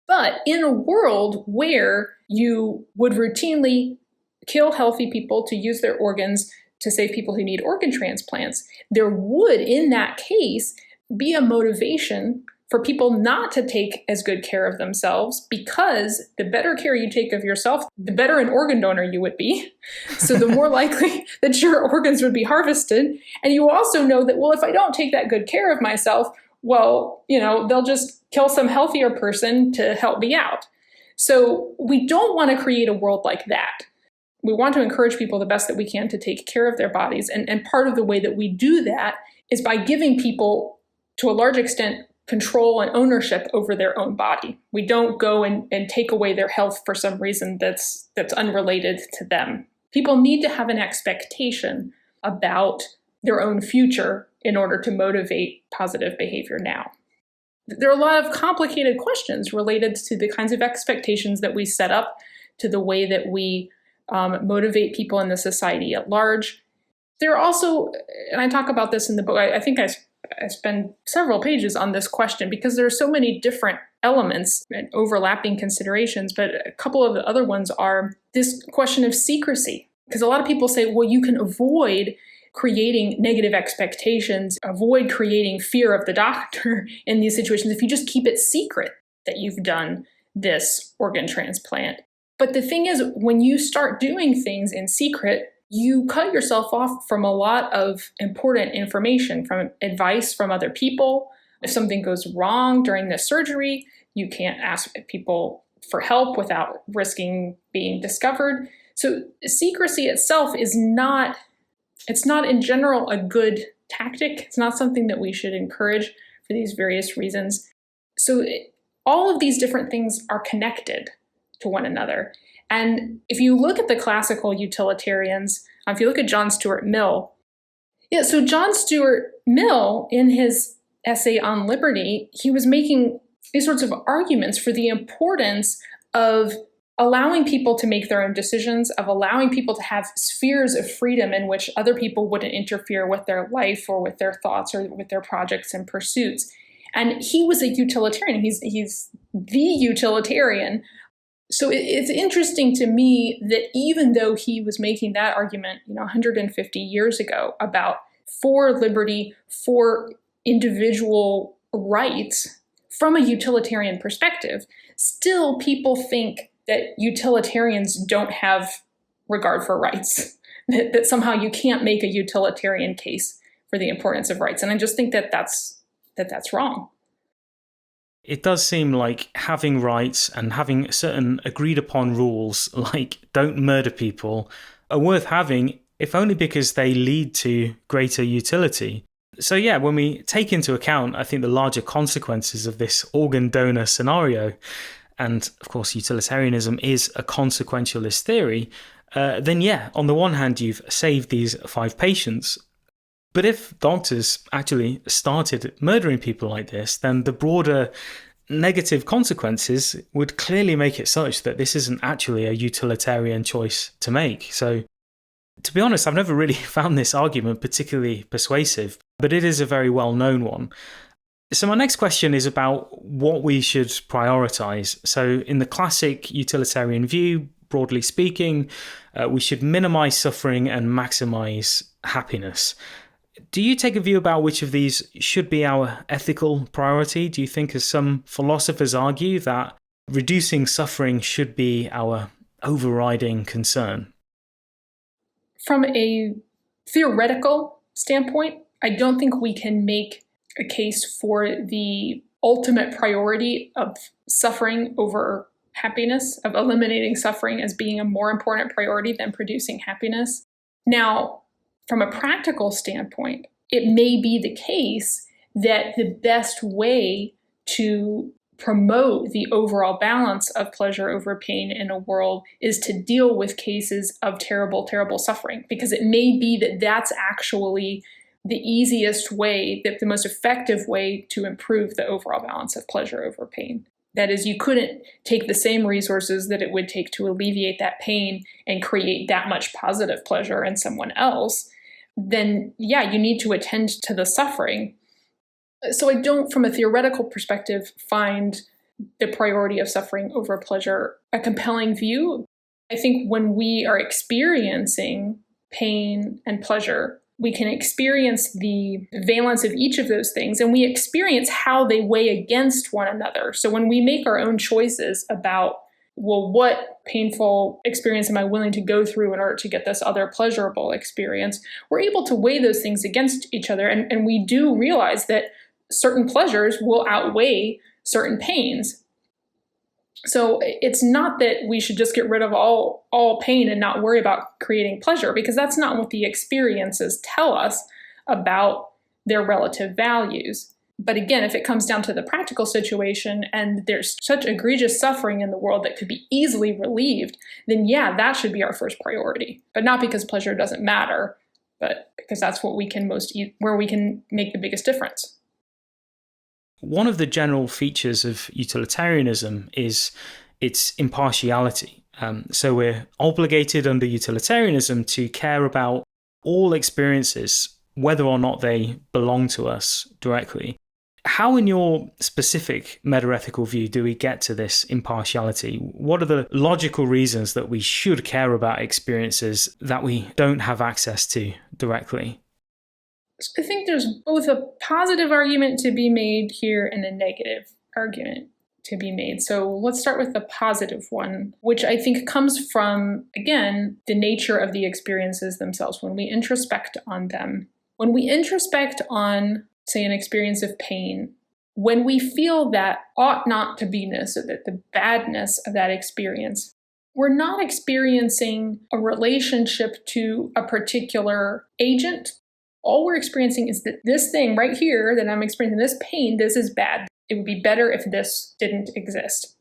But in a world where you would routinely kill healthy people to use their organs to save people who need organ transplants, there would, in that case, be a motivation for people not to take as good care of themselves, because the better care you take of yourself, the better an organ donor you would be. So the more likely that your organs would be harvested. And you also know that, well, if I don't take that good care of myself, well, they'll just kill some healthier person to help me out. So we don't want to create a world like that. We want to encourage people the best that we can to take care of their bodies. And part of the way that we do that is by giving people, to a large extent, control and ownership over their own body. We don't go and take away their health for some reason that's unrelated to them. People need to have an expectation about their own future in order to motivate positive behavior now. There are a lot of complicated questions related to the kinds of expectations that we set up, to the way that we motivate people in the society at large. There are also, and I talk about this in the book, I think I spend several pages on this question because there are so many different elements and overlapping considerations, but a couple of the other ones are this question of secrecy. Because a lot of people say, well, you can avoid creating negative expectations, avoid creating fear of the doctor in these situations if you just keep it secret that you've done this organ transplant. But the thing is, when you start doing things in secret, you cut yourself off from a lot of important information, from advice from other people. If something goes wrong during the surgery, you can't ask people for help without risking being discovered. So secrecy itself is not in general a good tactic. It's not something that we should encourage for these various reasons. So all of these different things are connected to one another. And if you look at the classical utilitarians, if you look at John Stuart Mill, so John Stuart Mill, in his essay on liberty, he was making these sorts of arguments for the importance of allowing people to make their own decisions, of allowing people to have spheres of freedom in which other people wouldn't interfere with their life or with their thoughts or with their projects and pursuits. And he was a utilitarian. He's the utilitarian. So it's interesting to me that even though he was making that argument, 150 years ago about for liberty, for individual rights from a utilitarian perspective, still people think that utilitarians don't have regard for rights, that somehow you can't make a utilitarian case for the importance of rights. And I just think that that's wrong. It does seem like having rights and having certain agreed upon rules, like don't murder people, are worth having, if only because they lead to greater utility. So yeah, when we take into account, I think, the larger consequences of this organ donor scenario, and of course utilitarianism is a consequentialist theory, then yeah, on the one hand you've saved these 5 patients. But if doctors actually started murdering people like this, then the broader negative consequences would clearly make it such that this isn't actually a utilitarian choice to make. So, to be honest, I've never really found this argument particularly persuasive, but it is a very well-known one. So my next question is about what we should prioritize. So in the classic utilitarian view, broadly speaking, we should minimize suffering and maximize happiness. Do you take a view about which of these should be our ethical priority? Do you think, as some philosophers argue, that reducing suffering should be our overriding concern? From a theoretical standpoint, I don't think we can make a case for the ultimate priority of suffering over happiness, of eliminating suffering as being a more important priority than producing happiness. Now, from a practical standpoint, it may be the case that the best way to promote the overall balance of pleasure over pain in a world is to deal with cases of terrible, terrible suffering, because it may be that that's actually the easiest way, the most effective way to improve the overall balance of pleasure over pain. That is, you couldn't take the same resources that it would take to alleviate that pain and create that much positive pleasure in someone else. Then, yeah, you need to attend to the suffering. So I don't, from a theoretical perspective, find the priority of suffering over pleasure a compelling view. I think when we are experiencing pain and pleasure, we can experience the valence of each of those things, and we experience how they weigh against one another. So when we make our own choices about, well, what painful experience am I willing to go through in order to get this other pleasurable experience, we're able to weigh those things against each other. And we do realize that certain pleasures will outweigh certain pains. So it's not that we should just get rid of all pain and not worry about creating pleasure, because that's not what the experiences tell us about their relative values. But again, if it comes down to the practical situation and there's such egregious suffering in the world that could be easily relieved, then yeah, that should be our first priority. But not because pleasure doesn't matter, but because that's what we can where we can make the biggest difference. One of the general features of utilitarianism is its impartiality. So we're obligated under utilitarianism to care about all experiences, whether or not they belong to us directly. How, in your specific metaethical view, do we get to this impartiality? What are the logical reasons that we should care about experiences that we don't have access to directly? I think there's both a positive argument to be made here and a negative argument to be made. So let's start with the positive one, which I think comes from, again, the nature of the experiences themselves. When we introspect on them, when we introspect on, say, an experience of pain, when we feel that ought not to be-ness, or that the badness of that experience, we're not experiencing a relationship to a particular agent. All we're experiencing is that this thing right here that I'm experiencing, this pain, this is bad. It would be better if this didn't exist.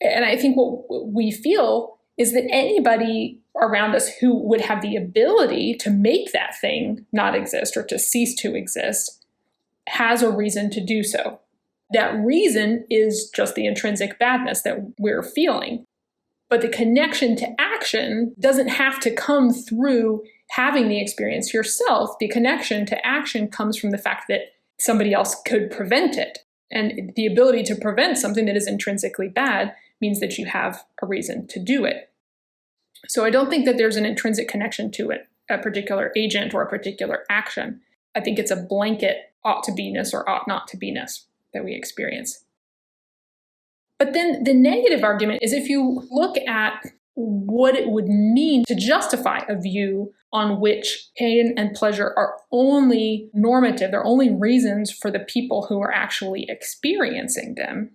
And I think what we feel is that anybody around us who would have the ability to make that thing not exist or to cease to exist has a reason to do so. That reason is just the intrinsic badness that we're feeling. But the connection to action doesn't have to come through having the experience yourself. The connection to action comes from the fact that somebody else could prevent it. And the ability to prevent something that is intrinsically bad means that you have a reason to do it. So I don't think that there's an intrinsic connection to it, a particular agent or a particular action. I think it's a blanket ought to be-ness or ought not to be-ness that we experience. But then the negative argument is if you look at what it would mean to justify a view on which pain and pleasure are only normative, they're only reasons for the people who are actually experiencing them,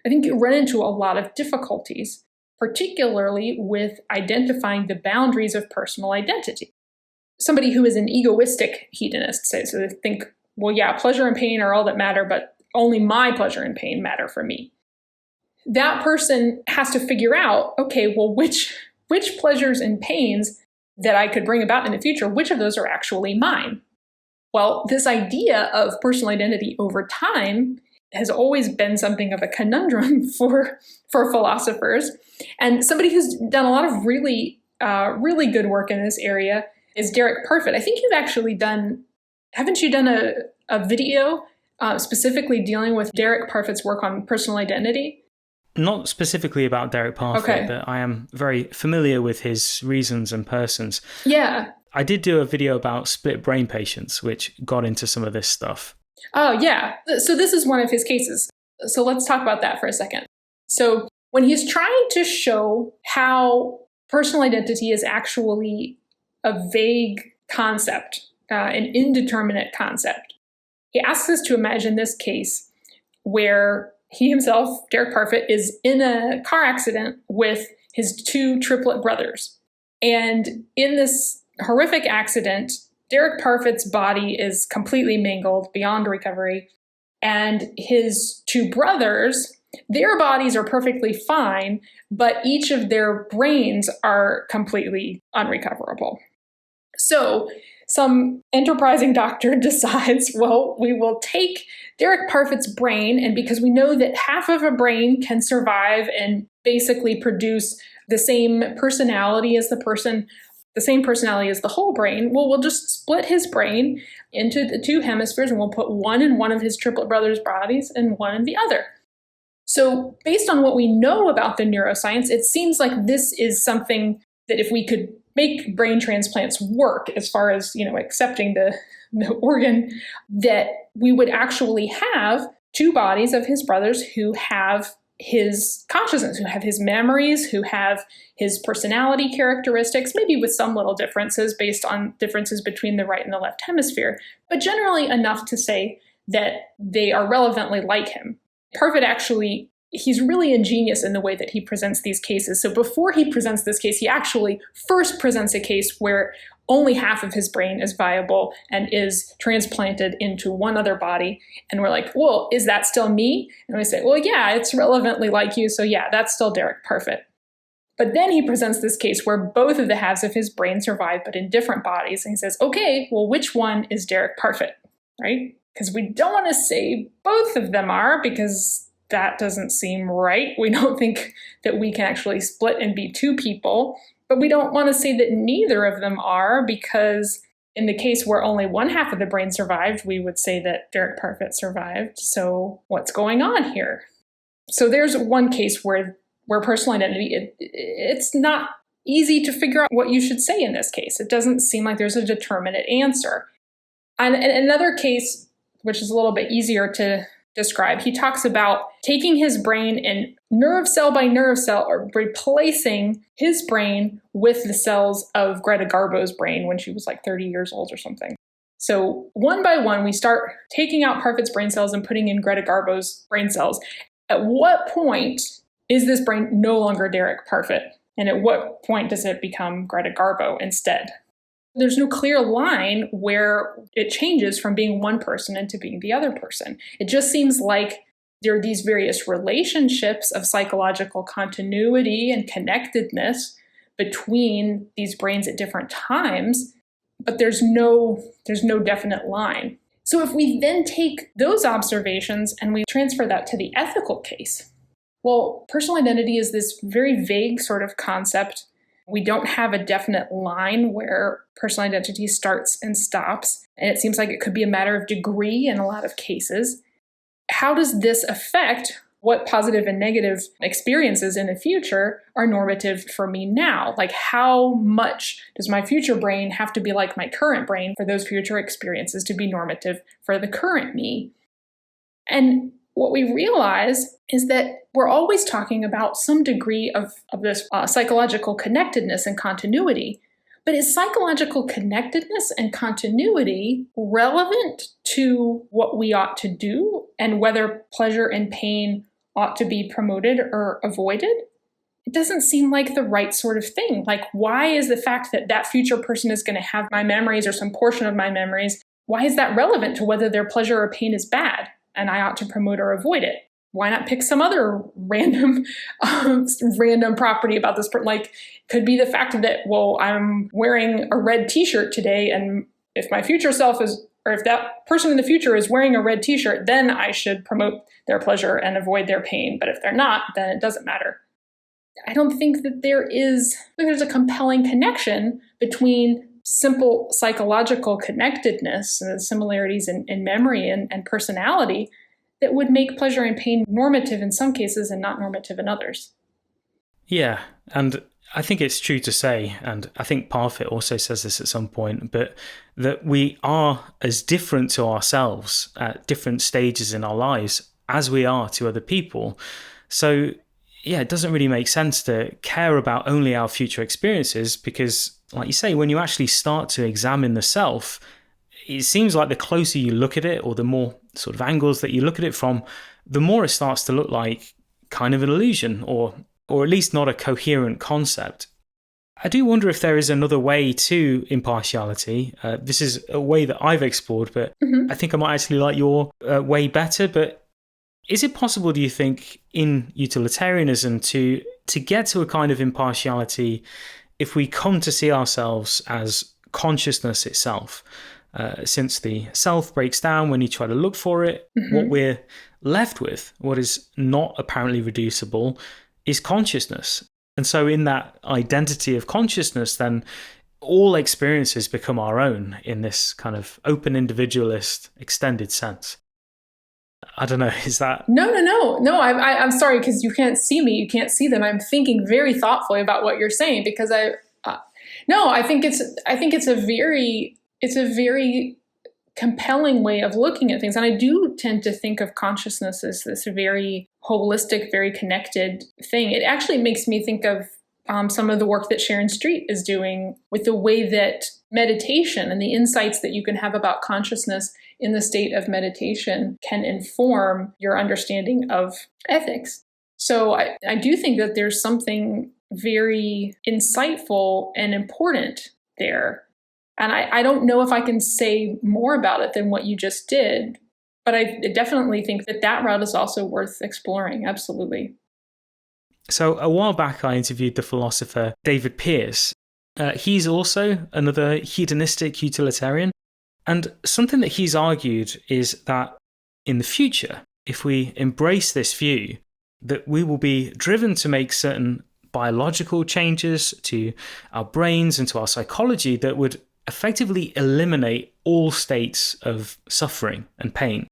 I think you run into a lot of difficulties, particularly with identifying the boundaries of personal identity. Somebody who is an egoistic hedonist says, so they think, well, yeah, pleasure and pain are all that matter, but only my pleasure and pain matter for me. That person has to figure out, okay, well, which pleasures and pains that I could bring about in the future, which of those are actually mine? Well, this idea of personal identity over time has always been something of a conundrum for philosophers. And somebody who's done a lot of really good work in this area is Derek Parfit. I think haven't you done a video specifically dealing with Derek Parfit's work on personal identity? Not specifically about Derek Parfit, okay, but I am very familiar with his reasons and persons. Yeah. I did do a video about split brain patients, which got into some of this stuff. Oh, yeah. So this is one of his cases. So let's talk about that for a second. So when he's trying to show how personal identity is actually a vague concept, an indeterminate concept, he asks us to imagine this case where he himself, Derek Parfit, is in a car accident with his two triplet brothers. And in this horrific accident, Derek Parfit's body is completely mangled beyond recovery. And his two brothers, their bodies are perfectly fine, but each of their brains are completely unrecoverable. So some enterprising doctor decides, well, we will take Derek Parfit's brain, and because we know that half of a brain can survive and basically produce the same personality as the person, the same personality as the whole brain, well, we'll just split his brain into the two hemispheres, and we'll put one in one of his triplet brothers' bodies and one in the other. So based on what we know about the neuroscience, it seems like this is something that if we could make brain transplants work as far as, accepting the organ, that we would actually have two bodies of his brothers who have his consciousness, who have his memories, who have his personality characteristics, maybe with some little differences based on differences between the right and the left hemisphere, but generally enough to say that they are relevantly like him. Parfit actually, he's really ingenious in the way that he presents these cases. So before he presents this case, he actually first presents a case where only half of his brain is viable and is transplanted into one other body. And we're like, well, is that still me? And we say, well, yeah, it's relevantly like you. So yeah, that's still Derek Parfit. But then he presents this case where both of the halves of his brain survive, but in different bodies. And he says, okay, well, which one is Derek Parfit, right? Because we don't want to say both of them are, because that doesn't seem right. We don't think that we can actually split and be two people. But we don't want to say that neither of them are, because in the case where only one half of the brain survived, we would say that Derek Parfit survived. So what's going on here? So there's one case where personal identity, it's not easy to figure out what you should say in this case. It doesn't seem like there's a determinate answer. And another case, which is a little bit easier to describe, he talks about taking his brain and nerve cell by nerve cell, or replacing his brain with the cells of Greta Garbo's brain when she was like 30 years old or something. So one by one, we start taking out Parfit's brain cells and putting in Greta Garbo's brain cells. At what point is this brain no longer Derek Parfit? And at what point does it become Greta Garbo instead? There's no clear line where it changes from being one person into being the other person. It just seems like there are these various relationships of psychological continuity and connectedness between these brains at different times, but there's no definite line. So if we then take those observations and we transfer that to the ethical case, Well, personal identity is this very vague sort of concept. We don't have a definite line where personal identity starts and stops, and it seems like it could be a matter of degree in a lot of cases. How does this affect what positive and negative experiences in the future are normative for me now? Like, how much does my future brain have to be like my current brain for those future experiences to be normative for the current me? And what we realize is that we're always talking about some degree of this psychological connectedness and continuity. But is psychological connectedness and continuity relevant to what we ought to do and whether pleasure and pain ought to be promoted or avoided? It doesn't seem like the right sort of thing. Like, why is the fact that that future person is going to have my memories or some portion of my memories, why is that relevant to whether their pleasure or pain is bad and I ought to promote or avoid it? Why not pick some other random property about this? Like, could be the fact that, well, I'm wearing a red t-shirt today, and if my future self is, or if that person in the future is wearing a red t-shirt, then I should promote their pleasure and avoid their pain. But if they're not, then it doesn't matter. I don't think that there's a compelling connection between simple psychological connectedness and the similarities in memory and personality that would make pleasure and pain normative in some cases and not normative in others. Yeah, and I think it's true to say, and I think Parfit also says this at some point, but that we are as different to ourselves at different stages in our lives as we are to other people. So yeah, it doesn't really make sense to care about only our future experiences because, like you say, when you actually start to examine the self, it seems like the closer you look at it, or the more sort of angles that you look at it from, the more it starts to look like kind of an illusion, or at least not a coherent concept. I do wonder if there is another way to impartiality. This is a way that I've explored, but I think I might actually like your way better. But is it possible, do you think, in utilitarianism to get to a kind of impartiality if we come to see ourselves as consciousness itself? Since the self breaks down when you try to look for it, what we're left with, what is not apparently reducible, is consciousness. And so in that identity of consciousness, then all experiences become our own in this kind of open individualist extended sense. I don't know, is that... No, I'm sorry, because you can't see me, you can't see them. I'm thinking very thoughtfully about what you're saying, because I think it's a very compelling way of looking at things. And I do tend to think of consciousness as this very holistic, very connected thing. It actually makes me think of some of the work that Sharon Street is doing with the way that meditation and the insights that you can have about consciousness in the state of meditation can inform your understanding of ethics. So I do think that there's something very insightful and important there. And I don't know if I can say more about it than what you just did, but I definitely think that route is also worth exploring. Absolutely. So a while back, I interviewed the philosopher David Pearce. He's also another hedonistic utilitarian. And something that he's argued is that in the future, if we embrace this view, that we will be driven to make certain biological changes to our brains and to our psychology that would effectively eliminate all states of suffering and pain.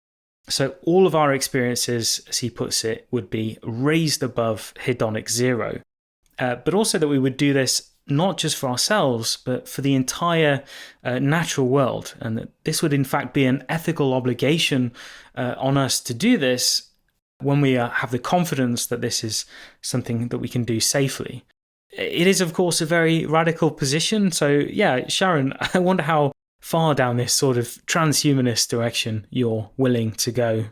So all of our experiences, as he puts it, would be raised above hedonic zero. But also that we would do this not just for ourselves, but for the entire natural world. And that this would in fact be an ethical obligation on us to do this when we have the confidence that this is something that we can do safely. It is, of course, a very radical position. So, yeah, Sharon, I wonder how far down this sort of transhumanist direction you're willing to go.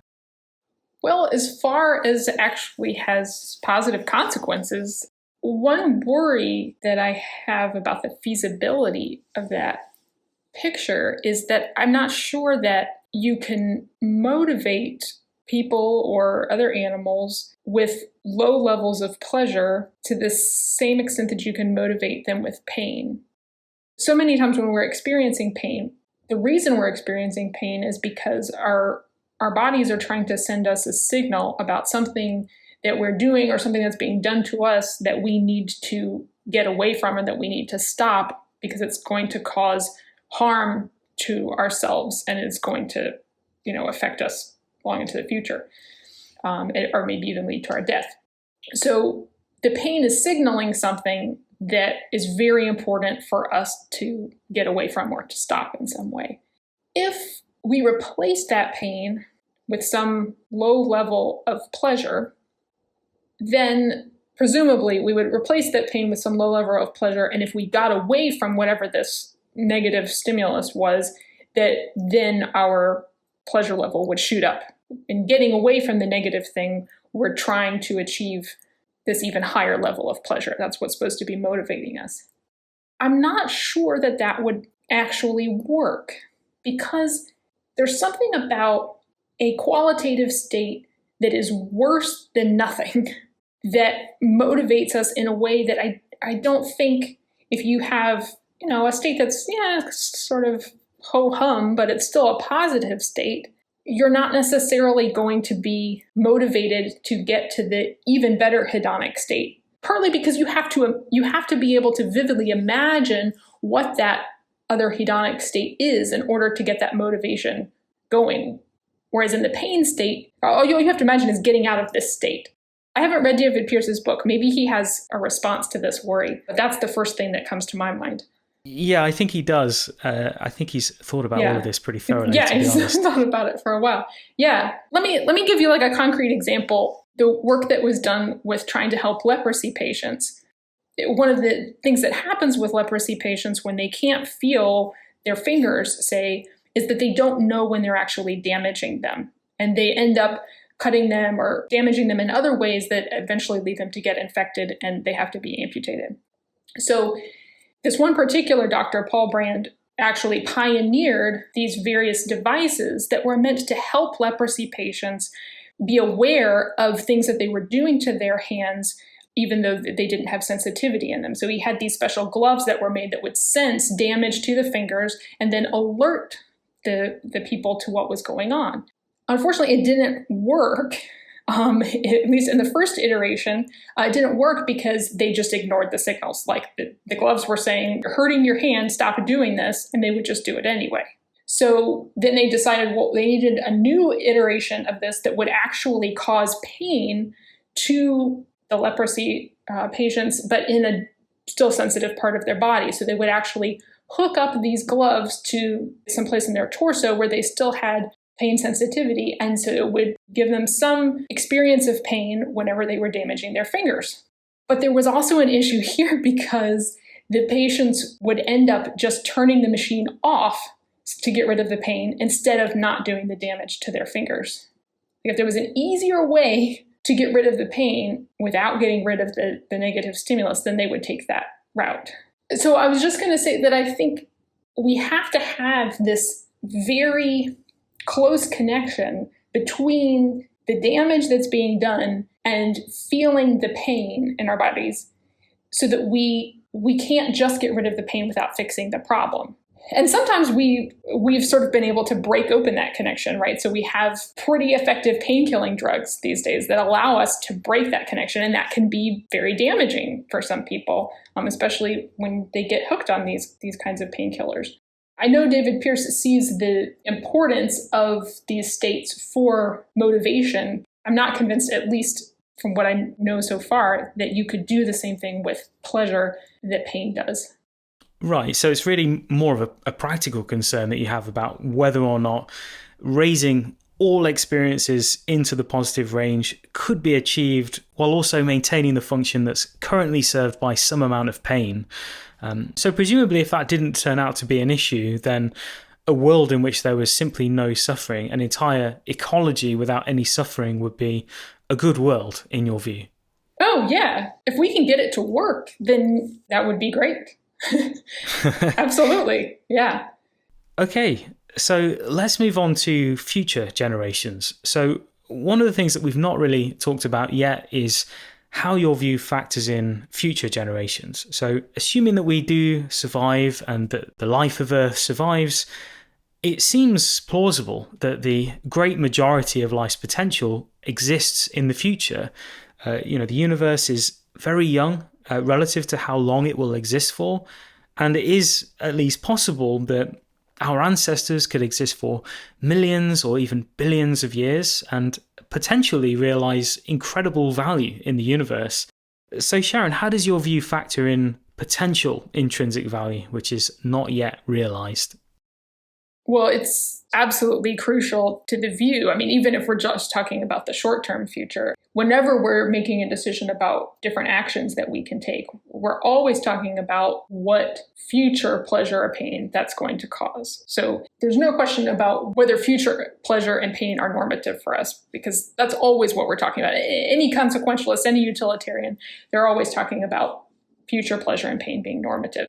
Well, as far as it actually has positive consequences, one worry that I have about the feasibility of that picture is that I'm not sure that you can motivate people or other animals with low levels of pleasure to the same extent that you can motivate them with pain. So many times when we're experiencing pain, the reason we're experiencing pain is because our bodies are trying to send us a signal about something that we're doing or something that's being done to us that we need to get away from and that we need to stop because it's going to cause harm to ourselves and it's going to, affect us long into the future, or maybe even lead to our death. So the pain is signaling something that is very important for us to get away from or to stop in some way. If we replace that pain with some low level of pleasure, then presumably we would replace that pain with some low level of pleasure. And if we got away from whatever this negative stimulus was, that then our pleasure level would shoot up. In getting away from the negative thing, we're trying to achieve this even higher level of pleasure. That's what's supposed to be motivating us. I'm not sure that that would actually work because there's something about a qualitative state that is worse than nothing that motivates us in a way that I don't think if you have, a state that's, sort of ho-hum, but it's still a positive state, you're not necessarily going to be motivated to get to the even better hedonic state. Partly because you have to be able to vividly imagine what that other hedonic state is in order to get that motivation going. Whereas in the pain state, all you have to imagine is getting out of this state. I haven't read David Pearce's book. Maybe he has a response to this worry, but that's the first thing that comes to my mind. Yeah, I think he does. I think he's thought about all of this pretty thoroughly. Yeah, to be he's honest. thought about it for a while. Yeah, let me give you like a concrete example. The work that was done with trying to help leprosy patients. One of the things that happens with leprosy patients when they can't feel their fingers, say, is that they don't know when they're actually damaging them, and they end up cutting them or damaging them in other ways that eventually lead them to get infected, and they have to be amputated. So this one particular doctor, Paul Brand, actually pioneered these various devices that were meant to help leprosy patients be aware of things that they were doing to their hands, even though they didn't have sensitivity in them. So he had these special gloves that were made that would sense damage to the fingers and then alert the people to what was going on. Unfortunately, it didn't work. At least in the first iteration, it didn't work because they just ignored the signals. Like the gloves were saying, "You're hurting your hand, stop doing this," and they would just do it anyway. So then they decided, they needed a new iteration of this that would actually cause pain to the leprosy patients, but in a still sensitive part of their body. So they would actually hook up these gloves to someplace in their torso where they still had pain sensitivity, and so it would give them some experience of pain whenever they were damaging their fingers. But there was also an issue here because the patients would end up just turning the machine off to get rid of the pain instead of not doing the damage to their fingers. If there was an easier way to get rid of the pain without getting rid of the negative stimulus, then they would take that route. So I was just going to say that I think we have to have this very close connection between the damage that's being done and feeling the pain in our bodies so that we can't just get rid of the pain without fixing the problem. And sometimes we've sort of been able to break open that connection, right? So we have pretty effective pain-killing drugs these days that allow us to break that connection, and that can be very damaging for some people, especially when they get hooked on these kinds of painkillers. I know David Pearce sees the importance of these states for motivation. I'm not convinced, at least from what I know so far, that you could do the same thing with pleasure that pain does. Right, so it's really more of a practical concern that you have about whether or not raising all experiences into the positive range could be achieved while also maintaining the function that's currently served by some amount of pain. So presumably if that didn't turn out to be an issue, then a world in which there was simply no suffering, an entire ecology without any suffering, would be a good world in your view. Oh, yeah. If we can get it to work, then that would be great. Absolutely. Yeah. Okay, so let's move on to future generations. So one of the things that we've not really talked about yet is how your view factors in future generations. So assuming that we do survive and that the life of Earth survives, it seems plausible that the great majority of life's potential exists in the future. The universe is very young relative to how long it will exist for. And it is at least possible that our ancestors could exist for millions or even billions of years and potentially realize incredible value in the universe. So Sharon, how does your view factor in potential intrinsic value, which is not yet realized? Well, it's absolutely crucial to the view. I mean, even if we're just talking about the short-term future, whenever we're making a decision about different actions that we can take, we're always talking about what future pleasure or pain that's going to cause. So there's no question about whether future pleasure and pain are normative for us, because that's always what we're talking about. Any consequentialist, any utilitarian, they're always talking about future pleasure and pain being normative.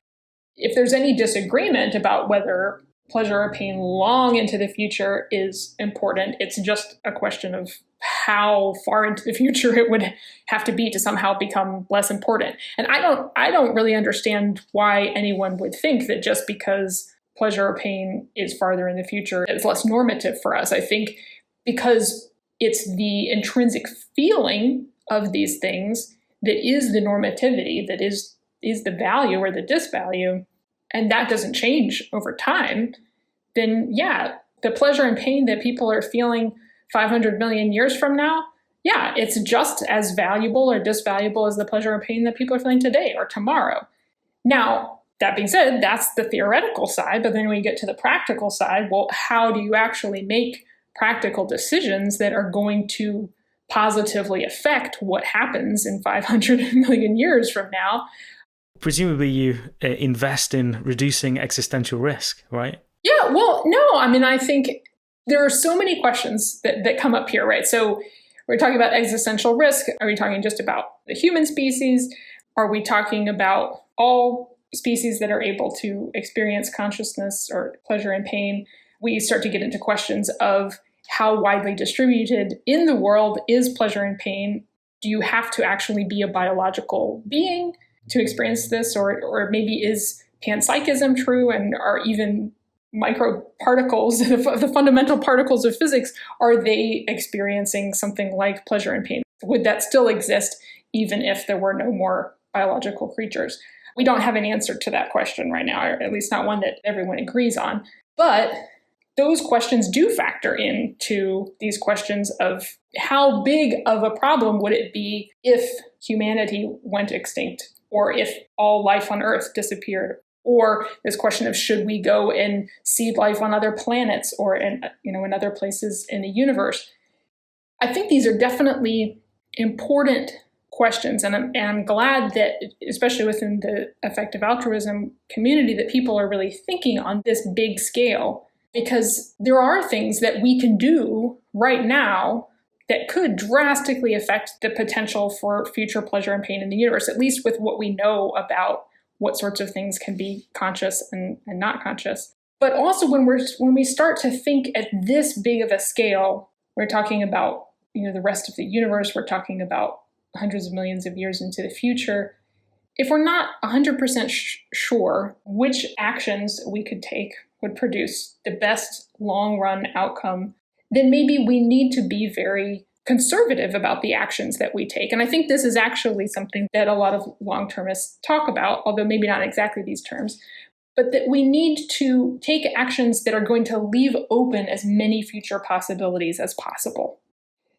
If there's any disagreement about whether pleasure or pain long into the future is important, it's just a question of how far into the future it would have to be to somehow become less important. And I don't really understand why anyone would think that just because pleasure or pain is farther in the future, it's less normative for us. I think because it's the intrinsic feeling of these things that is the normativity, that is the value or the disvalue, and that doesn't change over time, then yeah, the pleasure and pain that people are feeling 500 million years from now, yeah, it's just as valuable or disvaluable as the pleasure or pain that people are feeling today or tomorrow. Now, that being said, that's the theoretical side, but then when you get to the practical side, well, how do you actually make practical decisions that are going to positively affect what happens in 500 million years from now? Presumably you invest in reducing existential risk, right? Yeah, well, no, I mean, I think there are so many questions that come up here, right? So we're talking about existential risk. Are we talking just about the human species? Are we talking about all species that are able to experience consciousness or pleasure and pain? We start to get into questions of how widely distributed in the world is pleasure and pain. Do you have to actually be a biological being to experience this? Or maybe is panpsychism true, and are even microparticles, the fundamental particles of physics, are they experiencing something like pleasure and pain? Would that still exist even if there were no more biological creatures? We don't have an answer to that question right now, or at least not one that everyone agrees on. But those questions do factor into these questions of how big of a problem would it be if humanity went extinct, or if all life on Earth disappeared, or this question of should we go and seed life on other planets or in other places in the universe. I think these are definitely important questions, and I'm glad that, especially within the effective altruism community, that people are really thinking on this big scale, because there are things that we can do right now that could drastically affect the potential for future pleasure and pain in the universe, at least with what we know about what sorts of things can be conscious and not conscious. But also when we start to think at this big of a scale, we're talking about the rest of the universe, we're talking about hundreds of millions of years into the future. If we're not 100% sure which actions we could take would produce the best long-run outcome, then maybe we need to be very conservative about the actions that we take. And I think this is actually something that a lot of long-termists talk about, although maybe not exactly these terms, but that we need to take actions that are going to leave open as many future possibilities as possible.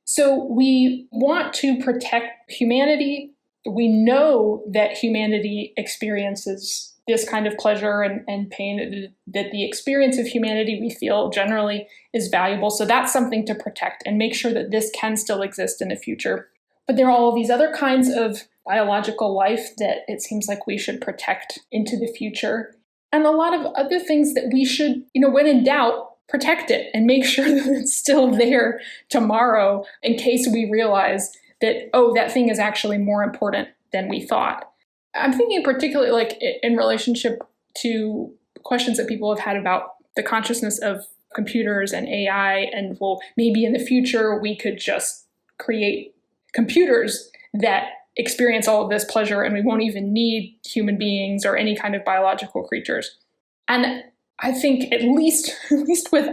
So we want to protect humanity. We know that humanity experiences this kind of pleasure and pain, that the experience of humanity we feel generally is valuable. So that's something to protect and make sure that this can still exist in the future. But there are all these other kinds of biological life that it seems like we should protect into the future. And a lot of other things that we should, when in doubt, protect it and make sure that it's still there tomorrow in case we realize that, that thing is actually more important than we thought. I'm thinking particularly like in relationship to questions that people have had about the consciousness of computers and AI, and well, maybe in the future we could just create computers that experience all of this pleasure and we won't even need human beings or any kind of biological creatures. And I think at least with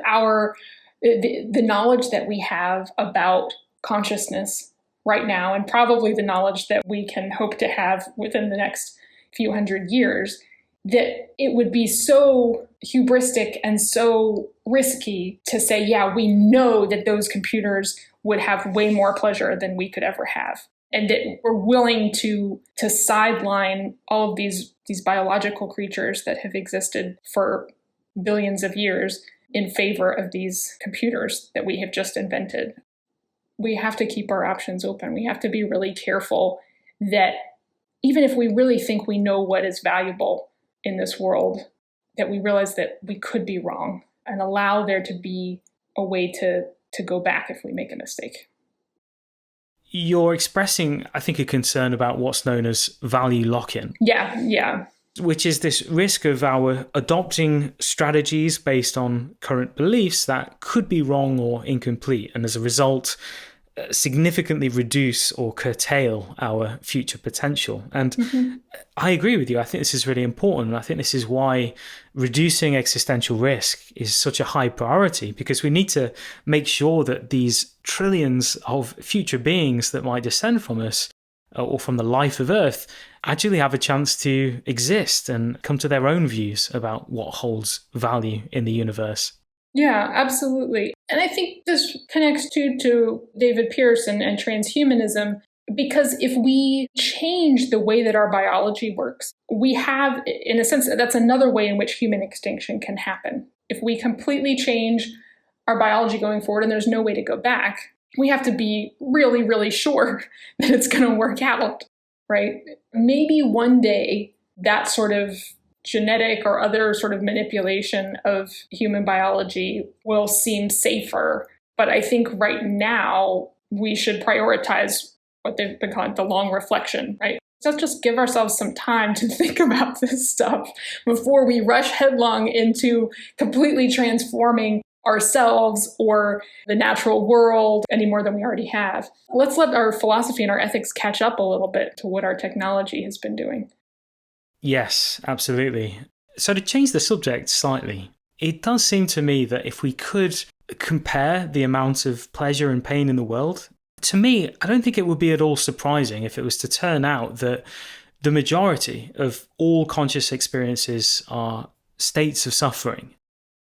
the knowledge that we have about consciousness, right now, and probably the knowledge that we can hope to have within the next few hundred years, that it would be so hubristic and so risky to say, yeah, we know that those computers would have way more pleasure than we could ever have. And that we're willing to sideline all of these biological creatures that have existed for billions of years in favor of these computers that we have just invented. We have to keep our options open. We have to be really careful that even if we really think we know what is valuable in this world, that we realize that we could be wrong and allow there to be a way to go back if we make a mistake. You're expressing, I think, a concern about what's known as value lock-in. Yeah. Which is this risk of our adopting strategies based on current beliefs that could be wrong or incomplete, and as a result, significantly reduce or curtail our future potential. And I agree with you. I think this is really important. I think this is why reducing existential risk is such a high priority, because we need to make sure that these trillions of future beings that might descend from us or from the life of Earth actually have a chance to exist and come to their own views about what holds value in the universe. Yeah, absolutely. And I think this connects to David Pearce and transhumanism, because if we change the way that our biology works, we have, in a sense, that's another way in which human extinction can happen. If we completely change our biology going forward and there's no way to go back, we have to be really, really sure that it's going to work out, right? Maybe one day that sort of genetic or other sort of manipulation of human biology will seem safer. But I think right now we should prioritize what they've been calling the long reflection, right? Let's just give ourselves some time to think about this stuff before we rush headlong into completely transforming ourselves or the natural world any more than we already have. Let's let our philosophy and our ethics catch up a little bit to what our technology has been doing. Yes, absolutely. So to change the subject slightly, it does seem to me that if we could compare the amount of pleasure and pain in the world, to me, I don't think it would be at all surprising if it was to turn out that the majority of all conscious experiences are states of suffering.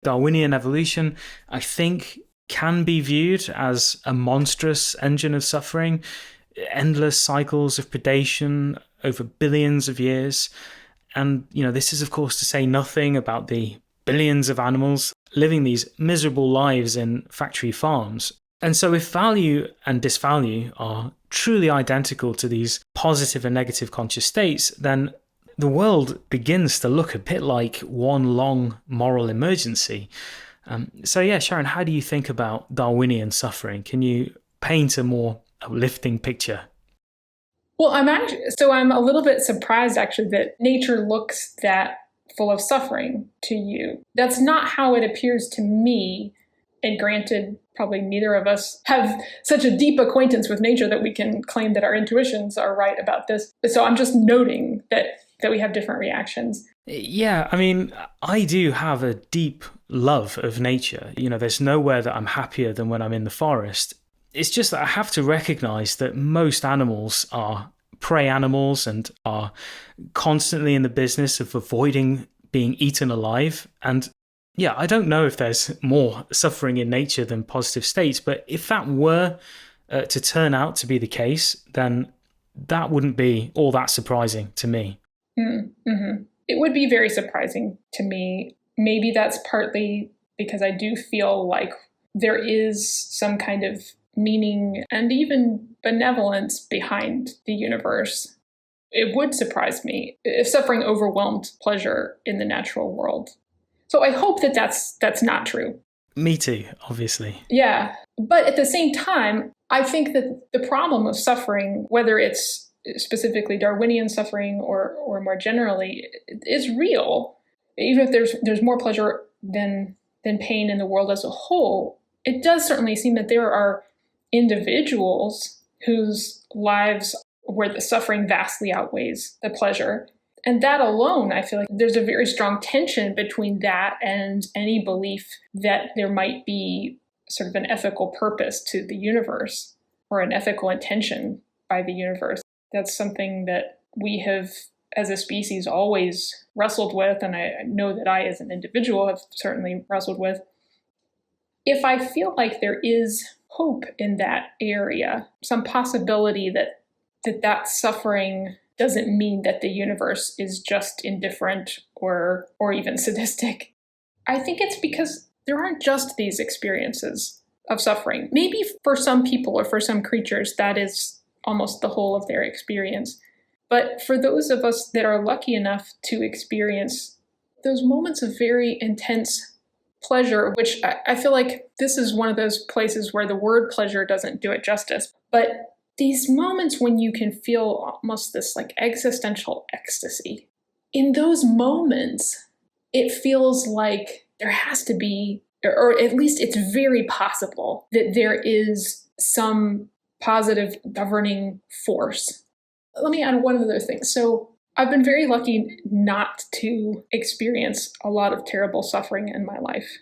Darwinian evolution, I think, can be viewed as a monstrous engine of suffering, endless cycles of predation over billions of years. And, this is, of course, to say nothing about the billions of animals living these miserable lives in factory farms. And so if value and disvalue are truly identical to these positive and negative conscious states, then the world begins to look a bit like one long moral emergency. Sharon, how do you think about Darwinian suffering? Can you paint a more uplifting picture? Well, I'm a little bit surprised actually that nature looks that full of suffering to you. That's not how it appears to me. And granted, probably neither of us have such a deep acquaintance with nature that we can claim that our intuitions are right about this. So I'm just noting that we have different reactions. Yeah, I do have a deep love of nature. There's nowhere that I'm happier than when I'm in the forest. It's just that I have to recognize that most animals are prey animals and are constantly in the business of avoiding being eaten alive. And yeah, I don't know if there's more suffering in nature than positive states, but if that were to turn out to be the case, then that wouldn't be all that surprising to me. Mm-hmm. It would be very surprising to me. Maybe that's partly because I do feel like there is some kind of meaning and even benevolence behind the universe. It would surprise me if suffering overwhelmed pleasure in the natural world. So I hope that that's not true. Me too, obviously. Yeah. But at the same time, I think that the problem of suffering, whether it's specifically Darwinian suffering or more generally, is real. Even if there's more pleasure than pain in the world as a whole, it does certainly seem that there are individuals whose lives where the suffering vastly outweighs the pleasure. And that alone, I feel like there's a very strong tension between that and any belief that there might be sort of an ethical purpose to the universe. or an ethical intention by the universe. That's something that we have, as a species, always wrestled with, and I know that I, as an individual, have certainly wrestled with. If I feel like there is hope in that area, some possibility that suffering doesn't mean that the universe is just indifferent or even sadistic, I think it's because there aren't just these experiences of suffering. Maybe for some people or for some creatures, that is almost the whole of their experience. But for those of us that are lucky enough to experience those moments of very intense pleasure, which I feel like this is one of those places where the word pleasure doesn't do it justice, but these moments when you can feel almost this like existential ecstasy, in those moments, it feels like there has to be, or at least it's very possible that there is some positive governing force. Let me add one other thing. So I've been very lucky not to experience a lot of terrible suffering in my life.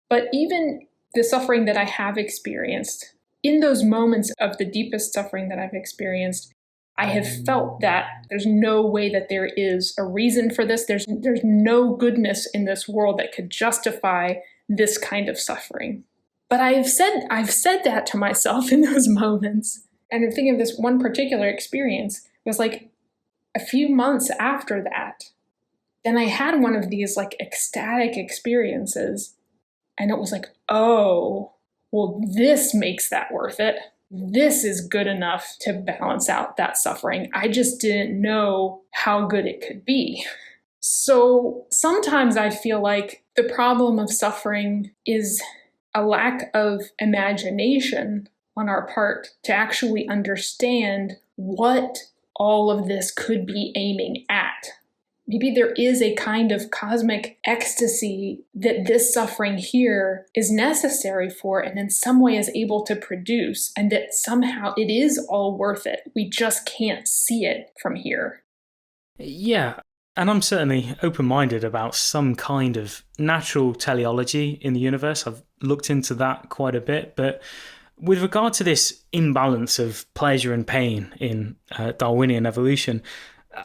But even the suffering that I have experienced, in those moments of the deepest suffering that I've experienced, I have felt that there's no way that there is a reason for this. There's no goodness in this world that could justify this kind of suffering. But I've said that to myself in those moments. And I'm thinking of this one particular experience. It was like a few months after that, then I had one of these like ecstatic experiences. And it was like, oh, well, this makes that worth it. This is good enough to balance out that suffering. I just didn't know how good it could be. So sometimes I feel like the problem of suffering is a lack of imagination on our part to actually understand what all of this could be aiming at. Maybe there is a kind of cosmic ecstasy that this suffering here is necessary for and in some way is able to produce, and that somehow it is all worth it. We just can't see it from here. Yeah, and I'm certainly open-minded about some kind of natural teleology in the universe. I've looked into that quite a bit, but with regard to this imbalance of pleasure and pain in Darwinian evolution,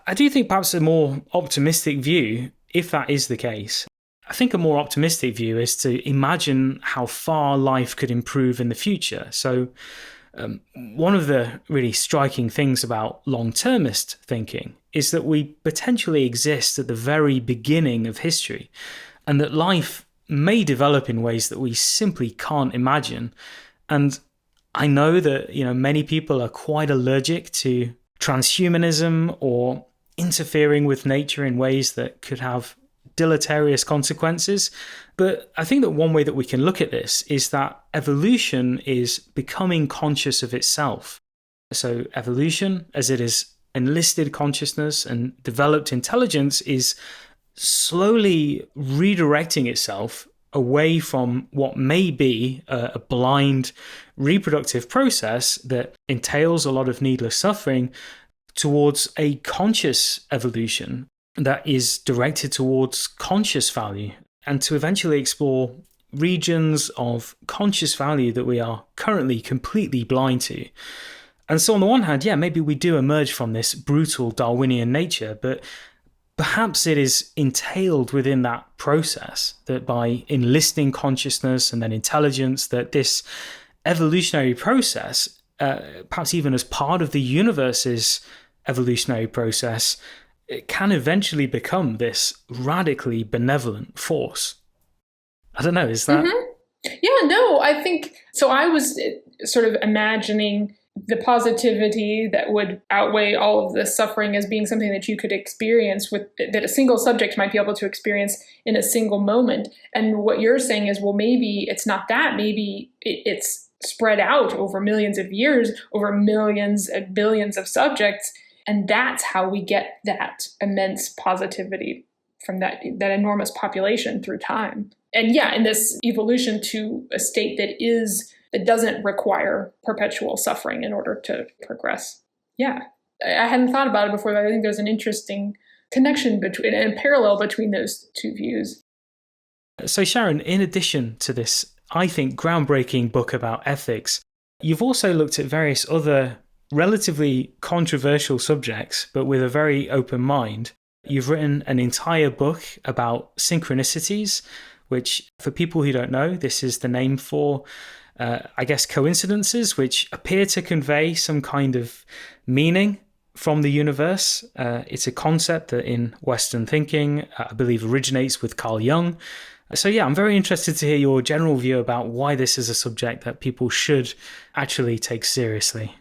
I do think perhaps a more optimistic view, if that is the case, I think a more optimistic view is to imagine how far life could improve in the future. So one of the really striking things about long-termist thinking is that we potentially exist at the very beginning of history, and that life may develop in ways that we simply can't imagine. And I know that, many people are quite allergic to transhumanism or interfering with nature in ways that could have deleterious consequences. But I think that one way that we can look at this is that evolution is becoming conscious of itself. So evolution, as it is enlisted consciousness and developed intelligence, is slowly redirecting itself away from what may be a blind reproductive process that entails a lot of needless suffering towards a conscious evolution that is directed towards conscious value, and to eventually explore regions of conscious value that we are currently completely blind to. And so on the one hand, maybe we do emerge from this brutal Darwinian nature, but perhaps it is entailed within that process that by enlisting consciousness and then intelligence, that this evolutionary process, perhaps even as part of the universe's evolutionary process, it can eventually become this radically benevolent force. I don't know, is that... Mm-hmm. Yeah, no, I think... So I was sort of imagining the positivity that would outweigh all of this suffering as being something that you could experience that a single subject might be able to experience in a single moment. And what you're saying is, well, maybe it's not that. Maybe it's spread out over millions of years, over millions and billions of subjects. And that's how we get that immense positivity from that enormous population through time. And in this evolution to a state that doesn't require perpetual suffering in order to progress. Yeah, I hadn't thought about it before, but I think there's an interesting connection between and parallel between those two views. So Sharon, in addition to this, I think, groundbreaking book about ethics, You've also looked at various other relatively controversial subjects, but with a very open mind. You've written an entire book about synchronicities, which, for people who don't know, this is the name for, coincidences which appear to convey some kind of meaning from the universe. It's a concept that in Western thinking, I believe, originates with Carl Jung. So yeah, I'm very interested to hear your general view about why this is a subject that people should actually take seriously.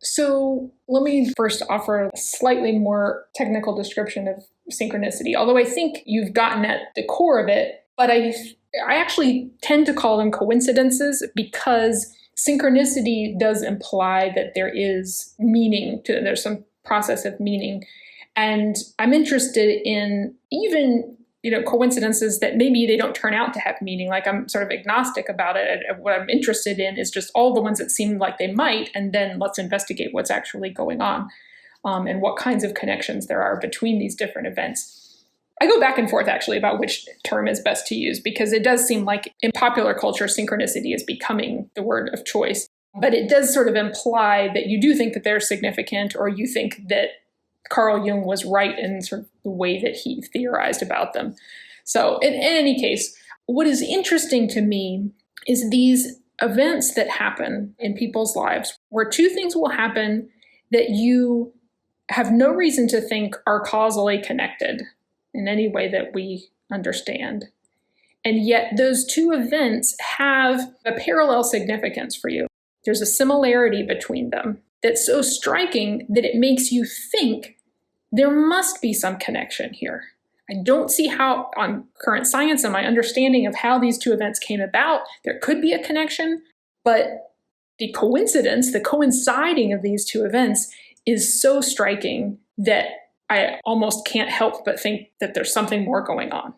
So let me first offer a slightly more technical description of synchronicity, although I think you've gotten at the core of it, but I actually tend to call them coincidences because synchronicity does imply that there is meaning to it. There's some process of meaning. And I'm interested in even coincidences that maybe they don't turn out to have meaning. Like, I'm sort of agnostic about it. What I'm interested in is just all the ones that seem like they might, and then let's investigate what's actually going on and what kinds of connections there are between these different events. I go back and forth actually about which term is best to use, because it does seem like in popular culture, synchronicity is becoming the word of choice. But it does sort of imply that you do think that they're significant, or you think that Carl Jung was right in sort of the way that he theorized about them. So in any case, what is interesting to me is these events that happen in people's lives where two things will happen that you have no reason to think are causally connected in any way that we understand. And yet those two events have a parallel significance for you. There's a similarity between them that's so striking that it makes you think there must be some connection here. I don't see how, on current science and my understanding of how these two events came about, there could be a connection, but the coincidence, the coinciding of these two events is so striking that I almost can't help but think that there's something more going on.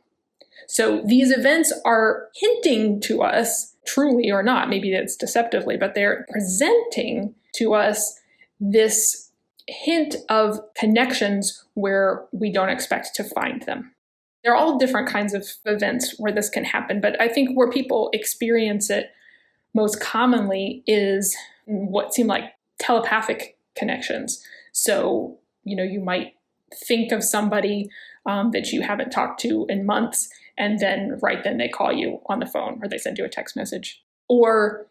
So these events are hinting to us, truly or not, maybe it's deceptively, but they're presenting to us this hint of connections where we don't expect to find them. There are all different kinds of events where this can happen, but I think where people experience it most commonly is what seem like telepathic connections. So, you might think of somebody that you haven't talked to in months, and then right then they call you on the phone or they send you a text message. Or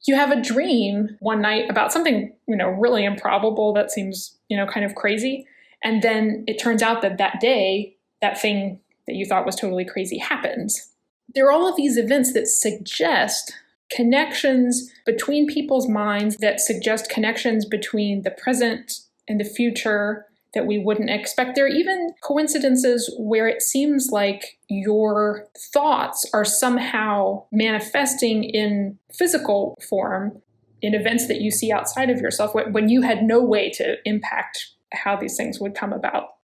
you have a dream one night about something, really improbable that seems, kind of crazy. And then it turns out that that day, that thing that you thought was totally crazy happens. There are all of these events that suggest connections between people's minds, that suggest connections between the present and the future that we wouldn't expect. There are even coincidences where it seems like your thoughts are somehow manifesting in physical form in events that you see outside of yourself when you had no way to impact how these things would come about.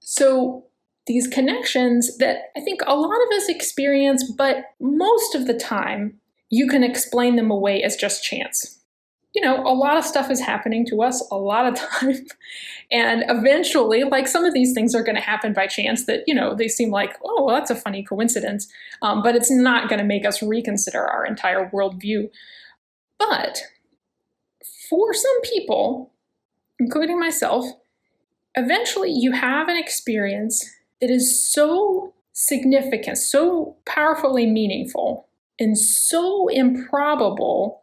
So these connections that I think a lot of us experience, but most of the time you can explain them away as just chance. A lot of stuff is happening to us a lot of time. And eventually, like, some of these things are going to happen by chance that, they seem like, oh, well, that's a funny coincidence. But it's not going to make us reconsider our entire worldview. But for some people, including myself, eventually you have an experience that is so significant, so powerfully meaningful, and so improbable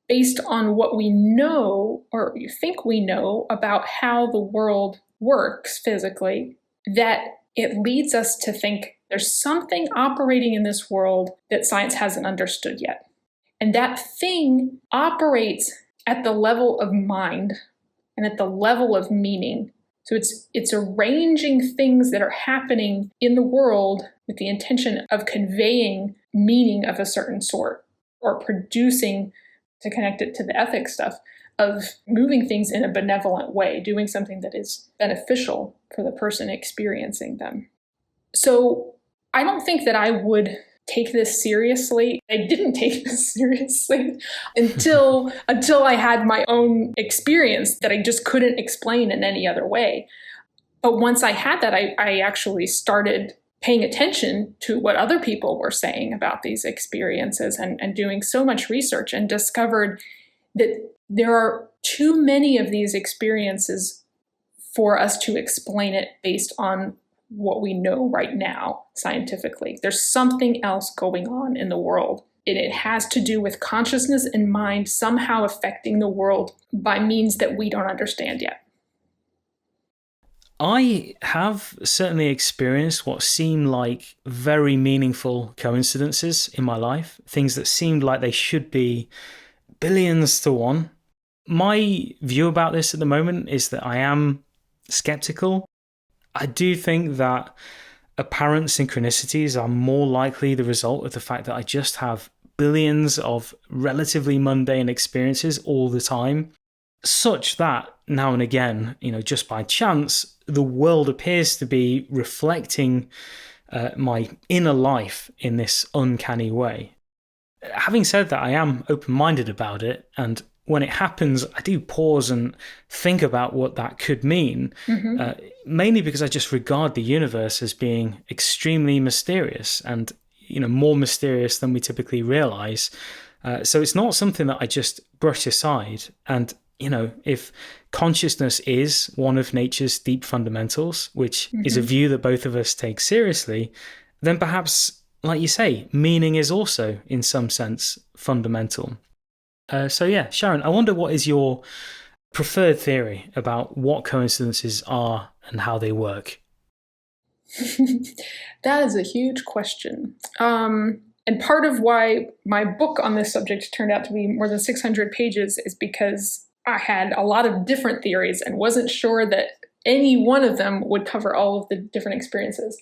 based on what we know, or you think we know, about how the world works physically, that it leads us to think there's something operating in this world that science hasn't understood yet. And that thing operates at the level of mind and at the level of meaning. So it's arranging things that are happening in the world with the intention of conveying meaning of a certain sort, or producing, to connect it to the ethics stuff, of moving things in a benevolent way, doing something that is beneficial for the person experiencing them. So I don't think that I would take this seriously. I didn't take this seriously until I had my own experience that I just couldn't explain in any other way. But once I had that, I actually started paying attention to what other people were saying about these experiences and doing so much research, and discovered that there are too many of these experiences for us to explain it based on what we know right now scientifically. There's something else going on in the world. And it has to do with consciousness and mind somehow affecting the world by means that we don't understand yet. I have certainly experienced what seem like very meaningful coincidences in my life, things that seemed like they should be billions to one. My view about this at the moment is that I am skeptical. I do think that apparent synchronicities are more likely the result of the fact that I just have billions of relatively mundane experiences all the time, such that now and again, just by chance, the world appears to be reflecting my inner life in this uncanny way. Having said that, I am open-minded about it, and when it happens, I do pause and think about what that could mean, mainly because I just regard the universe as being extremely mysterious and, more mysterious than we typically realize. So it's not something that I just brush aside. And, if consciousness is one of nature's deep fundamentals, which is a view that both of us take seriously, then perhaps, like you say, meaning is also, in some sense, fundamental. Sharon, I wonder what is your preferred theory about what coincidences are and how they work? That is a huge question. And part of why my book on this subject turned out to be more than 600 pages is because I had a lot of different theories and wasn't sure that any one of them would cover all of the different experiences.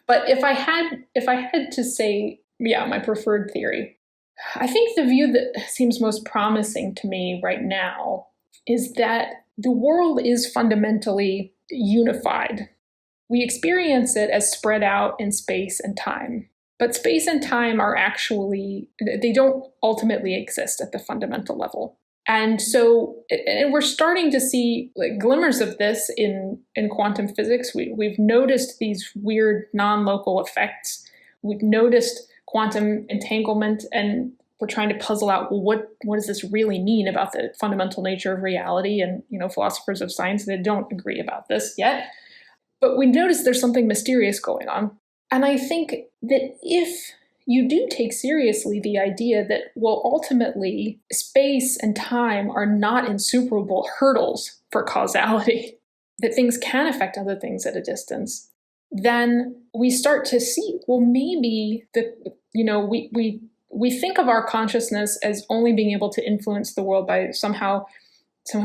But if I had to say, my preferred theory, I think the view that seems most promising to me right now is that the world is fundamentally unified. We experience it as spread out in space and time. But space and time are actually, they don't ultimately exist at the fundamental level. And so we're starting to see glimmers of this in quantum physics. We've noticed these weird non-local effects. We've noticed quantum entanglement, and we're trying to puzzle out, well, what does this really mean about the fundamental nature of reality? And, philosophers of science, they don't agree about this yet. But we notice there's something mysterious going on. And I think that if you do take seriously the idea that, well, ultimately, space and time are not insuperable hurdles for causality, that things can affect other things at a distance, then we start to see, well, maybe we think of our consciousness as only being able to influence the world by somehow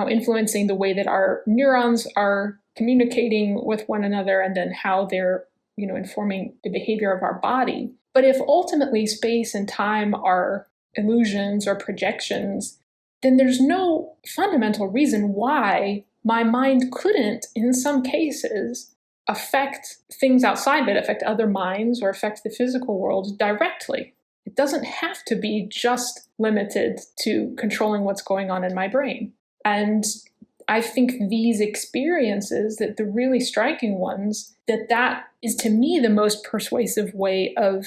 influencing the way that our neurons are communicating with one another, and then how they're, informing the behavior of our body. But if ultimately space and time are illusions or projections, then there's no fundamental reason why my mind couldn't, in some cases, affect things outside of it, affect other minds, or affect the physical world directly. It doesn't have to be just limited to controlling what's going on in my brain. And I think these experiences, that the really striking ones, that is to me the most persuasive way of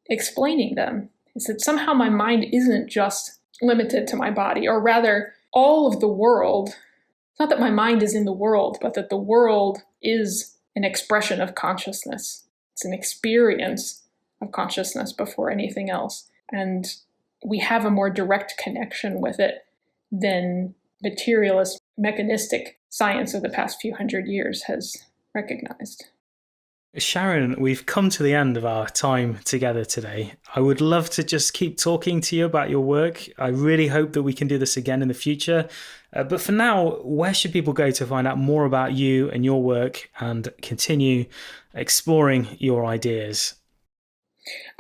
explaining them, is that somehow my mind isn't just limited to my body, or rather all of the world. It's not that my mind is in the world, but that the world is an expression of consciousness. It's an experience of consciousness before anything else. And we have a more direct connection with it than materialist, mechanistic science of the past few hundred years has recognized. Sharon, we've come to the end of our time together today. I would love to just keep talking to you about your work. I really hope that we can do this again in the future. But for now, where should people go to find out more about you and your work and continue exploring your ideas?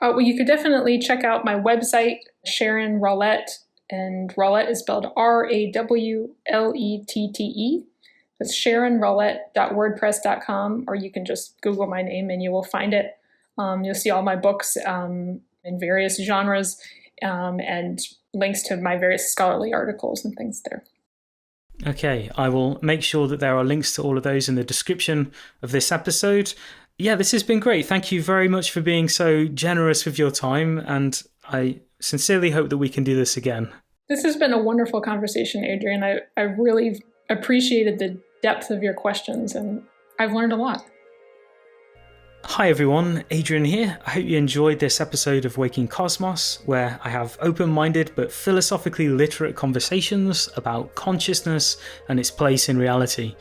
Well, you could definitely check out my website, Sharon Rawlette, and Rawlette is spelled Rawlette. It's SharonRawlette.wordpress.com, or you can just Google my name and you will find it. You'll see all my books in various genres, and links to my various scholarly articles and things there. Okay, I will make sure that there are links to all of those in the description of this episode. Yeah, this has been great. Thank you very much for being so generous with your time, and I sincerely hope that we can do this again. This has been a wonderful conversation, Adrian. I really appreciated the depth of your questions, and I've learned a lot. Hi everyone, Adrian here. I hope you enjoyed this episode of Waking Cosmos, where I have open-minded but philosophically literate conversations about consciousness and its place in reality.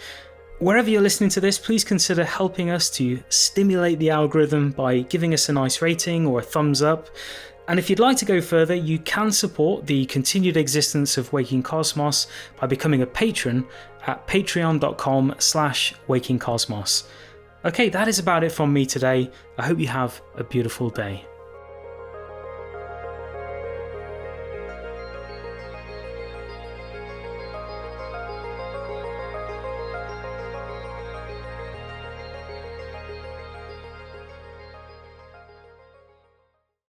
Wherever you're listening to this, please consider helping us to stimulate the algorithm by giving us a nice rating or a thumbs up. And if you'd like to go further, you can support the continued existence of Waking Cosmos by becoming a patron at patreon.com/wakingcosmos. Okay, that is about it from me today. I hope you have a beautiful day.